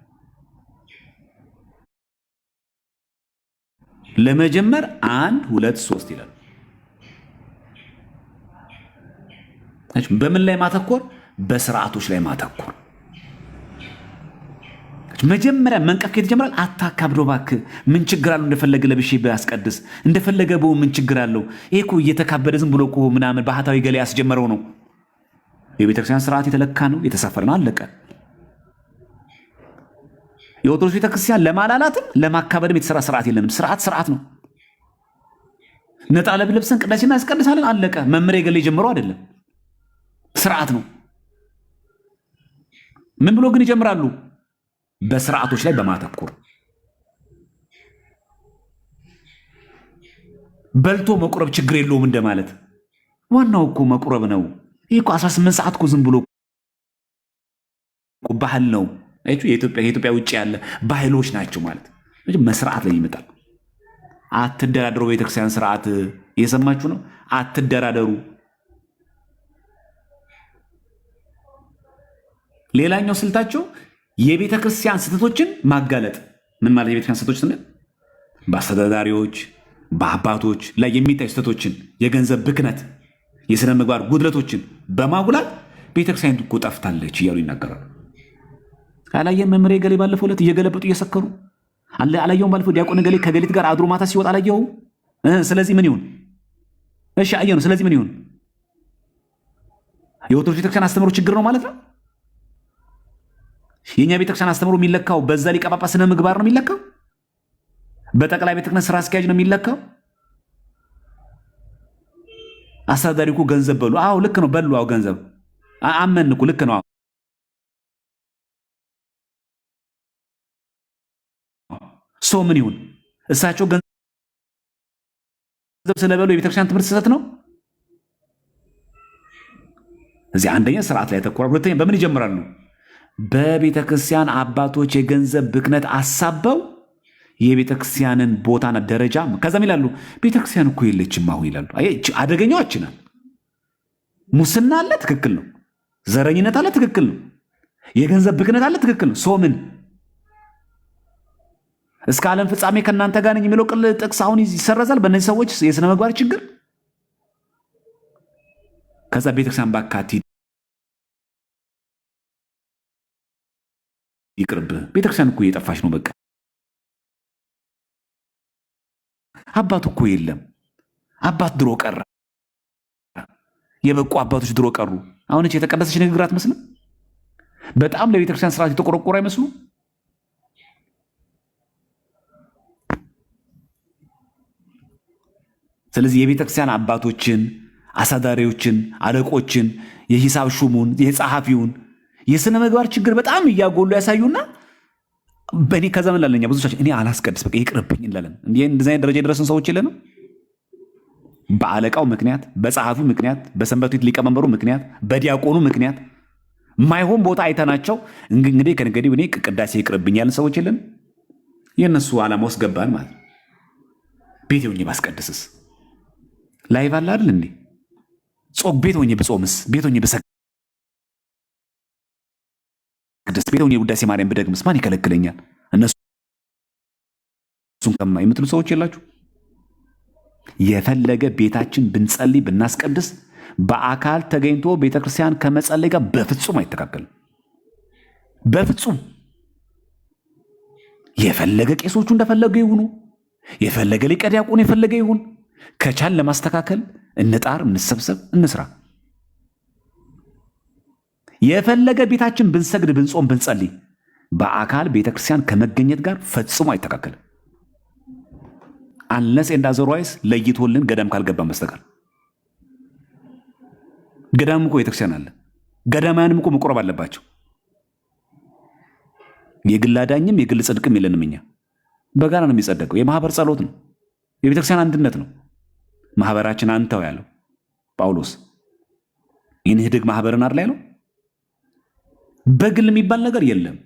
ለመጀመር 1 2 3 ይላል። በምን ላይ ማተኮር? በስርዓቶች ላይ ማተኮር። መጀመሪያ መንቀፍ ከተጀመረ አታካብዶ እባክህ። ምን ችግር አለው? እንደፈለገ ለብሼ ባያስቀድስ እንደፈለገ በው ምን ችግር አለው? ይሄ እኮ እየተካበደ ዝም ብሎ እኮ ምናምን ባህታዊ ገሌ ያስጀመረው ነው። የቤተክርስቲያን ስርዓት የተለካ ነው፣ የተሰፈረ ነው፣ አለቀ። የኦርቶዶክስ ቤተክርስቲያን ለማላላትም ለማካበድም የተሰራ ስርዓት የለንም። ስርዓት ነው። ነጠላ ለብሰን ቅዳሴና ያስቀድሳለን፣ አለቀ። መምሬ ገሌ ጀምሮ አይደለም፣ ስርዓት ነው። ምን ብሎ ግን ይጀምራሉ? በስርዓቶች ላይ በማተኮር በልቶ መቁረብ ችግር የለውም እንደማለት። ዋናው እኮ መቁረብ ነው። ይህ እኮ 18 ሰዓት እኮ ዝም ብሎ ባህል ነው። የኢትዮጵያ ውጭ ያለ ባህሎች ናቸው ማለት መስርዓት ላይ ይመጣል። አትደራደሩ። ቤተክርስቲያን ስርዓት እየሰማችሁ ነው። አትደራደሩ። ሌላኛው ስልታቸው የቤተክርስቲያን ስህተቶችን ማጋለጥ። ምን ማለት የቤተክርስቲያን ስህተቶች ስንል በአስተዳዳሪዎች በአባቶች ላይ የሚታዩ ስህተቶችን፣ የገንዘብ ብክነት፣ የሥነ ምግባር ጉድለቶችን በማጉላት ቤተክርስቲያን እኮ ጠፍታለች እያሉ ይናገራሉ። አላየም? መምሬ ገሌ ባለፈው ዕለት እየገለበጡ እየሰከሩ አላየውም? ባለፈው ዲያቆን ገሌ ከገሊት ጋር አድሮ ማታ ሲወጣ አላየው? ስለዚህ ምን ይሁን? እሺ አየነው። ስለዚህ ምን ይሁን? የኦርቶዶክስ ቤተክርስቲያን አስተምሮ ችግር ነው ማለት ነው? የኛ ቤተክርስቲያን አስተምሮ የሚለካው በዛ ሊቀ ጳጳስ ስነ ምግባር ነው የሚለካው? በጠቅላይ ቤተ ክህነት ስራ አስኪያጅ ነው የሚለካው? አስተዳዳሪ እኮ ገንዘብ በሉ። አዎ ልክ ነው፣ በሉ። አዎ ገንዘብ አመን እኮ ልክ ነው። ሰው ምን ይሁን? እሳቸው ገንዘብ ስለበሉ የቤተክርስቲያን ትምህርት ስህተት ነው? እዚህ አንደኛ ስርዓት ላይ ተኮራ። ሁለተኛ በምን ይጀምራሉ? በቤተ ክርስቲያን አባቶች የገንዘብ ብክነት አሳበው የቤተ ክርስቲያንን ቦታና ደረጃ ከዛም ይላሉ ቤተ ክርስቲያን እኮ የለችም አሁን ይላሉ። አደገኛው አችናል። ሙስና አለ፣ ትክክል ነው። ዘረኝነት አለ፣ ትክክል ነው። የገንዘብ ብክነት አለ፣ ትክክል ነው። ምን እስከ ዓለም ፍጻሜ ከእናንተ ጋር ነኝ የሚለው ጥቅስ አሁን ይሰረዛል በእነዚህ ሰዎች የሥነ ምግባር ችግር። ከዛ ቤተክርስቲያን ባካቲ ይቅርብህ። ቤተክርስቲያን እኮ እየጠፋች ነው። በቃ አባት እኮ የለም። አባት ድሮ ቀረ። የበቁ አባቶች ድሮ ቀሩ። አሁን የተቀደሰች ንግግር አትመስልም? በጣም ለቤተክርስቲያን ስርዓት የተቆረቆሩ አይመስሉ? ስለዚህ የቤተክርስቲያን አባቶችን፣ አሳዳሪዎችን፣ አለቆችን፣ የሂሳብ ሹሙን፣ የጸሐፊውን የሥነ ምግባር ችግር በጣም እያጎሉ ያሳዩና በእኔ ከዛ ምን ላለኛ ብዙቻችን እኔ አላስቀድስ በቃ ይቅርብኝ እንላለን። እንደዚህ አይነት ደረጃ የደረስን ሰዎች የለንም። በአለቃው ምክንያት፣ በጸሐፊው ምክንያት፣ በሰንበት ቤት ሊቀመንበሩ ምክንያት፣ በዲያቆኑ ምክንያት ማይሆን ቦታ አይተናቸው እንግዲህ ከእንግዲህ እኔ ቅዳሴ ይቅርብኝ ያለን ሰዎች የለንም። የእነሱ ዓላማ ውስጥ ገባን ማለት ነው። ቤት ሆኜ ባስቀድስስ ላይቭ አለ አይደል እንዴ? ቤት ሆኜ ብጾምስ? ቤት ሆኜ ብሰግድስ? ቤት ሆኜ ውዳሴ ማርያም ብደግምስ ማን ይከለክለኛል? እነሱን ከማ የምትሉ ሰዎች የላችሁ? የፈለገ ቤታችን ብንጸልይ ብናስቀድስ በአካል ተገኝቶ ቤተክርስቲያን ከመጸለይ ጋር በፍጹም አይተካከልም። በፍጹም። የፈለገ ቄሶቹ እንደፈለገ ይሁኑ፣ የፈለገ ሊቀ ዲያቆኑ የፈለገ ይሁን፣ ከቻል ለማስተካከል እንጣር፣ እንሰብሰብ፣ እንስራ። የፈለገ ቤታችን ብንሰግድ ብንጾም ብንጸልይ በአካል ቤተክርስቲያን ከመገኘት ጋር ፈጽሞ አይተካከልም። አንለስ ኤንድ አዘርዋይስ ለይቶልን ገዳም ካልገባን በስተቀር። ገዳም እኮ ቤተክርስቲያን አለ። ገዳማያንም እኮ መቆረብ አለባቸው። የግል አዳኝም የግል ጽድቅም የለንም እኛ። በጋራ ነው የሚጸደቀው። የማህበር ጸሎት ነው። የቤተክርስቲያን አንድነት ነው። ማህበራችን አንተው ያለው ጳውሎስ ይንህድግ ማህበርን አይደል ያለው? በግል የሚባል ነገር የለም።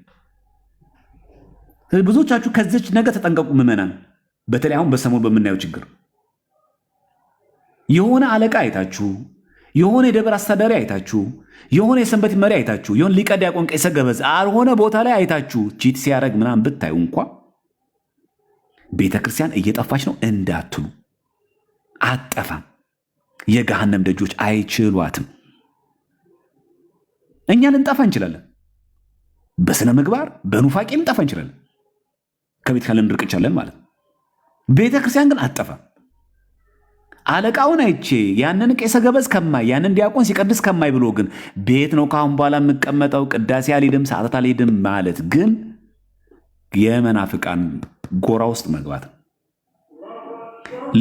ብዙዎቻችሁ ከዚች ነገር ተጠንቀቁ ምዕመናን። በተለይ አሁን በሰሞኑ በምናየው ችግር የሆነ አለቃ አይታችሁ የሆነ የደብር አስተዳዳሪ አይታችሁ፣ የሆነ የሰንበት መሪ አይታችሁ፣ የሆነ ሊቀ ዲያቆን ቄሰ ገበዝ አልሆነ ቦታ ላይ አይታችሁ ቺት ሲያደርግ ምናምን ብታዩ እንኳ ቤተክርስቲያን እየጠፋች ነው እንዳትሉ፣ አትጠፋም። የገሃነም ደጆች አይችሏትም። እኛ ልንጠፋ እንችላለን። በስነ ምግባር በኑፋቄ ልንጠፋ እንችላለን። ከቤት ካለን እንርቅቻለን ማለት ነው። ቤተክርስቲያን ግን አትጠፋም። አለቃውን አይቼ ያንን ቄሰ ገበዝ ከማይ ያንን ዲያቆን ሲቀድስ ከማይ ብሎ ግን ቤት ነው ካሁን በኋላ የምቀመጠው ቅዳሴ አልሄድም ሰዓታት አልሄድም ማለት ግን የመናፍቃን ጎራ ውስጥ መግባት።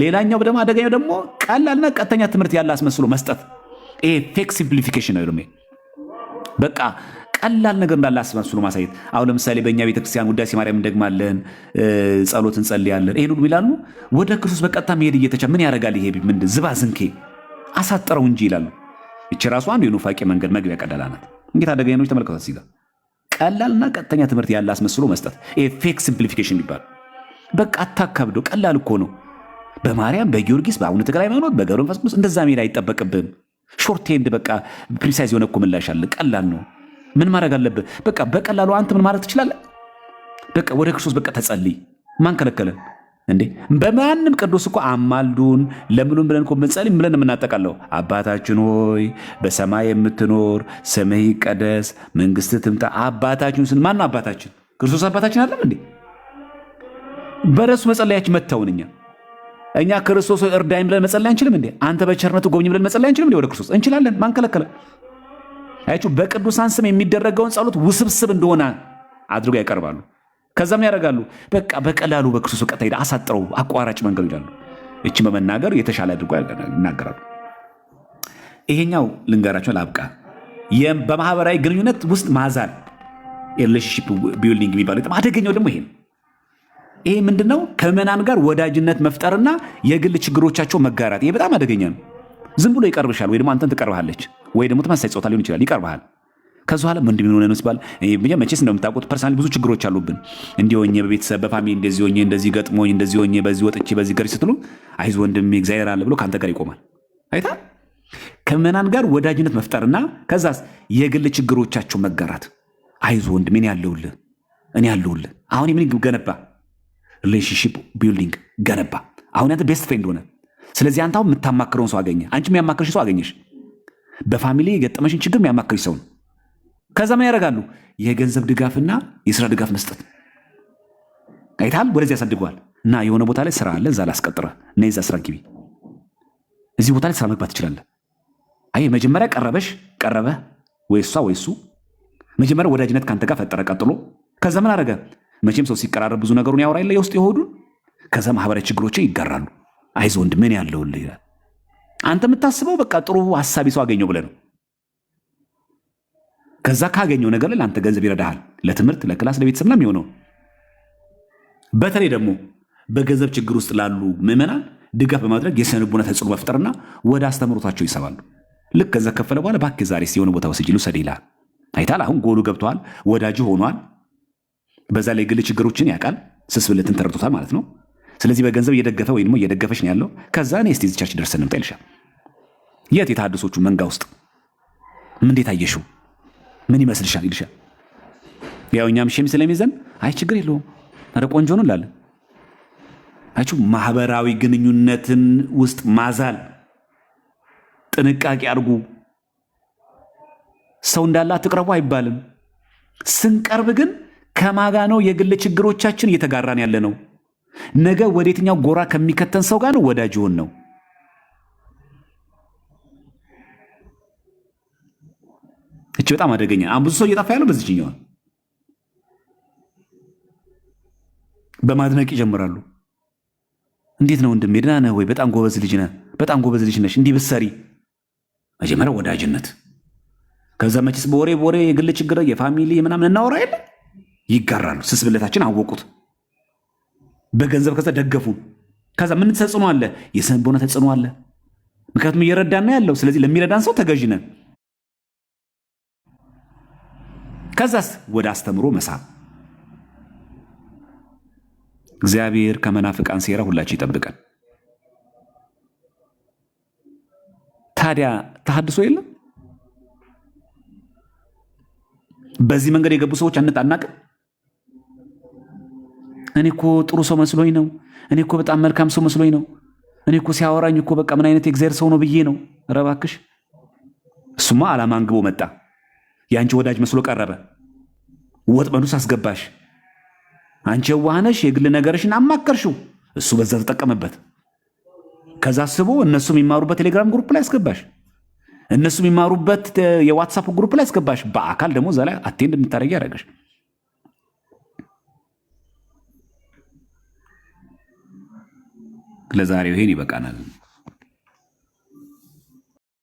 ሌላኛው ደግሞ አደገኛው ደግሞ ቀላልና ቀጥተኛ ትምህርት ያለ አስመስሎ መስጠት። ይሄ ፌክ ሲምፕሊፊኬሽን ነው። ደግሞ በቃ ቀላል ነገር እንዳለ አስመስሎ ማሳየት። አሁን ለምሳሌ በእኛ ቤተክርስቲያን ውዳሴ ማርያም እንደግማለን፣ ጸሎት እንጸልያለን። ይሄን ሁሉ ይላሉ። ወደ ክርስቶስ በቀጥታ መሄድ እየተቻለ ምን ያደርጋል? ይሄ ምንድን ዝባዝንኬ አሳጠረው እንጂ ይላሉ። እቺ ራሱ አንዱ የኑፋቄ መንገድ መግቢያ ቀዳላ ናት። እንዴት አደገኛ ነው! ተመልከቷት። እዚህ ጋር ቀላልና ቀጥተኛ ትምህርት ያለ አስመስሎ መስጠት። ይሄ ፌክ ሲምፕሊፊኬሽን ይባላል። በቃ አታካብደው። ቀላል እኮ ነው። በማርያም በጊዮርጊስ በአቡነ ተክለ ሃይማኖት በገብረ መንፈስ ቅዱስ እንደዛ መሄድ አይጠበቅብህም። ሾርት ሄንድ በቃ ፕሪሳይዝ የሆነ እኮ ምላሽ አለ። ቀላል ነው። ምን ማድረግ አለብህ? በቃ በቀላሉ አንተ ምን ማድረግ ትችላለህ? በቃ ወደ ክርስቶስ በቃ ተጸልይ። ማን ከለከለን እንዴ? በማንም ቅዱስ እኮ አማልዱን ለምኑን ብለን እኮ ብንጸልይ ብለን የምናጠቃለው አባታችን ሆይ በሰማይ የምትኖር ስምህ ይቀደስ መንግስትህ ትምጣ። አባታችን ስን ማን ነው አባታችን? ክርስቶስ አባታችን አይደለም እንዴ? በረሱ መጸለያችን መተውን እኛ ክርስቶስ እርዳኝ ብለን መጸለይ አንችልም እንዴ? አንተ በቸርነቱ ጎብኝ ብለን መጸለይ አንችልም እንዴ? ወደ ክርስቶስ እንችላለን። ማን ከለከለ? አያችሁ፣ በቅዱሳን ስም የሚደረገውን ጸሎት ውስብስብ እንደሆነ አድርጎ ያቀርባሉ። ከዛም ያደርጋሉ። በቃ በቀላሉ በክርስቶስ ቀጥታ ሄደ አሳጥረው አቋራጭ መንገድ ይላሉ። እቺ በመናገር የተሻለ አድርጎ ይናገራሉ። ይሄኛው ልንገራቸው ላብቃ። በማህበራዊ ግንኙነት ውስጥ ማዛል ሪሌሽንሺፕ ቢልዲንግ የሚባለው በጣም አደገኛው ደግሞ ይሄ ነው። ይሄ ምንድነው? ከምዕመናን ጋር ወዳጅነት መፍጠርና የግል ችግሮቻቸው መጋራት። ይሄ በጣም አደገኛ ነው። ዝም ብሎ ይቀርብሻል፣ ወይ ደግሞ አንተን ትቀርብሃለች፣ ወይ ደግሞ ተመሳሳይ ጾታ ሊሆን ይችላል ይቀርብሃል። ከዚ በኋላ ምንድን ሆነ ነው ሲባል መቼስ እንደምታውቁት ፐርሰናሊ ብዙ ችግሮች አሉብን። እንዲህ ሆኜ በቤተሰብ በፋሚሊ እንደዚህ ሆኜ እንደዚህ ገጥሞኝ እንደዚህ ሆኜ በዚህ ወጥቼ በዚህ ገር ስትሉ አይዞ ወንድሜ እግዚአብሔር አለ ብሎ ከአንተ ጋር ይቆማል። አይታ ከምዕመናን ጋር ወዳጅነት መፍጠርና ከዛስ የግል ችግሮቻቸው መጋራት። አይዞ ወንድሜ እኔ ያለሁልህ። አሁን ምን ገነባ? ሪሌሽንሺፕ ቢልዲንግ ገነባ። አሁን አንተ ቤስት ፍሬንድ ሆነ። ስለዚህ አንተ አሁን የምታማክረውን ሰው አገኘ፣ አንቺ የሚያማክርሽ ሰው አገኘሽ። በፋሚሊ የገጠመሽን ችግር የሚያማክርሽ ሰው ነው። ከዛ ምን ያደርጋሉ? የገንዘብ ድጋፍና የስራ ድጋፍ መስጠት። አይታል ወደዚህ ያሳድገዋል። እና የሆነ ቦታ ላይ ስራ አለ፣ እዛ ላስቀጥረህ እና የዛ ስራ ግቢ፣ እዚህ ቦታ ላይ ስራ መግባት ትችላለህ። አይ መጀመሪያ ቀረበ ወይ እሷ ወይ እሱ መጀመሪያ ወዳጅነት ካንተ ጋር ፈጠረ። ቀጥሎ ከዛ ምን አደረገ? መቼም ሰው ሲቀራረብ ብዙ ነገሩን ያወራ የለ የውስጥ የሆዱን። ከዛ ማህበራዊ ችግሮችን ይጋራሉ። አይዞ ወንድሜ እኔ ያለሁልህ ይላል። አንተ የምታስበው በቃ ጥሩ ሐሳቢ ሰው አገኘው ብለህ ነው። ከዛ ካገኘው ነገር ላይ ለአንተ ገንዘብ ይረዳሃል፣ ለትምህርት፣ ለክላስ፣ ለቤተሰብ ነው የሚሆነው። በተለይ ደግሞ በገንዘብ ችግር ውስጥ ላሉ ምዕመናን ድጋፍ በማድረግ የስነ ልቦና ተጽዕኖ መፍጠርና ወደ አስተምሮታቸው ይሰባሉ። ልክ ከዛ ከፈለ በኋላ እባክህ ዛሬ የሆነ ቦታ ወስጄ ልውሰድህ ይልሃል። አይታል አሁን ጎሉ ገብተዋል፣ ወዳጅ ሆኗል። በዛ ላይ ግል ችግሮችን ያውቃል፣ ስስብልትን ተረድቶታል ማለት ነው። ስለዚህ በገንዘብ እየደገፈ ወይ ደግሞ እየደገፈች ነው ያለው። ከዛ እኔ እስቲ ቸርች ደርሰን እንምጣ ይልሻል። የት የተሐድሶቹ መንጋ ውስጥ እንዴት አየሽው? ምን ይመስልሻል ይልሻል። ያው እኛም ሸም ስለሚዘን አይ ችግር የለውም ኧረ ቆንጆ ነው እንላለን። አቹ ማህበራዊ ግንኙነትን ውስጥ ማዛል ጥንቃቄ አድርጉ። ሰው እንዳለ አትቅረቡ አይባልም። ስንቀርብ ግን ከማጋ ነው የግል ችግሮቻችን እየተጋራን ያለ ነው። ነገ ወደ የትኛው ጎራ ከሚከተን ሰው ጋር ነው ወዳጅ ሆን ነው። እቺ በጣም አደገኛ። ብዙ ሰው እየጠፋ ያለው በዚህኛው በማድነቅ ይጀምራሉ። እንዴት ነው ወንድሜ ደህና ነህ ወይ? በጣም ጎበዝ ልጅ ነህ፣ በጣም ጎበዝ ልጅ ነሽ፣ እንዲህ ብትሰሪ። መጀመሪያ ወዳጅነት፣ ከዛ መቼስ በወሬ የግል ችግር የፋሚሊ ምናምን እናወራ የለ ይጋራሉ። ስስብለታችን አወቁት። በገንዘብ ከዛ ደገፉን። ከዛ ምን ተጽዕኖ አለ? የስነ ልቦና ተጽዕኖ አለ። ምክንያቱም እየረዳን ነው ያለው። ስለዚህ ለሚረዳን ሰው ተገዥ ነን። ከዛስ ወደ አስተምሮ መሳብ። እግዚአብሔር ከመናፍቃን ሴራ ሁላችን ይጠብቀን። ታዲያ ተሐድሶ የለም። በዚህ መንገድ የገቡ ሰዎች አናቅም። እኔ እኮ ጥሩ ሰው መስሎኝ ነው፣ እኔ እኮ በጣም መልካም ሰው መስሎኝ ነው፣ እኔ እኮ ሲያወራኝ እኮ በቃ ምን አይነት የእግዚአብሔር ሰው ነው ብዬ ነው። ኧረ እባክሽ፣ እሱማ ዓላማ አንግቦ መጣ። የአንቺ ወዳጅ መስሎ ቀረበ፣ ወጥመዱስ አስገባሽ። አንቺ የዋህነሽ የግል ነገርሽን አማከርሽው፣ እሱ በዛ ተጠቀመበት። ከዛ አስቦ እነሱ የሚማሩበት ቴሌግራም ግሩፕ ላይ አስገባሽ፣ እነሱ የሚማሩበት የዋትሳፕ ግሩፕ ላይ አስገባሽ። በአካል ደግሞ እዛ ላይ አቴንድ እንድታደርጊ ያደረገሽ። ለዛሬው ይሄን ይበቃናል።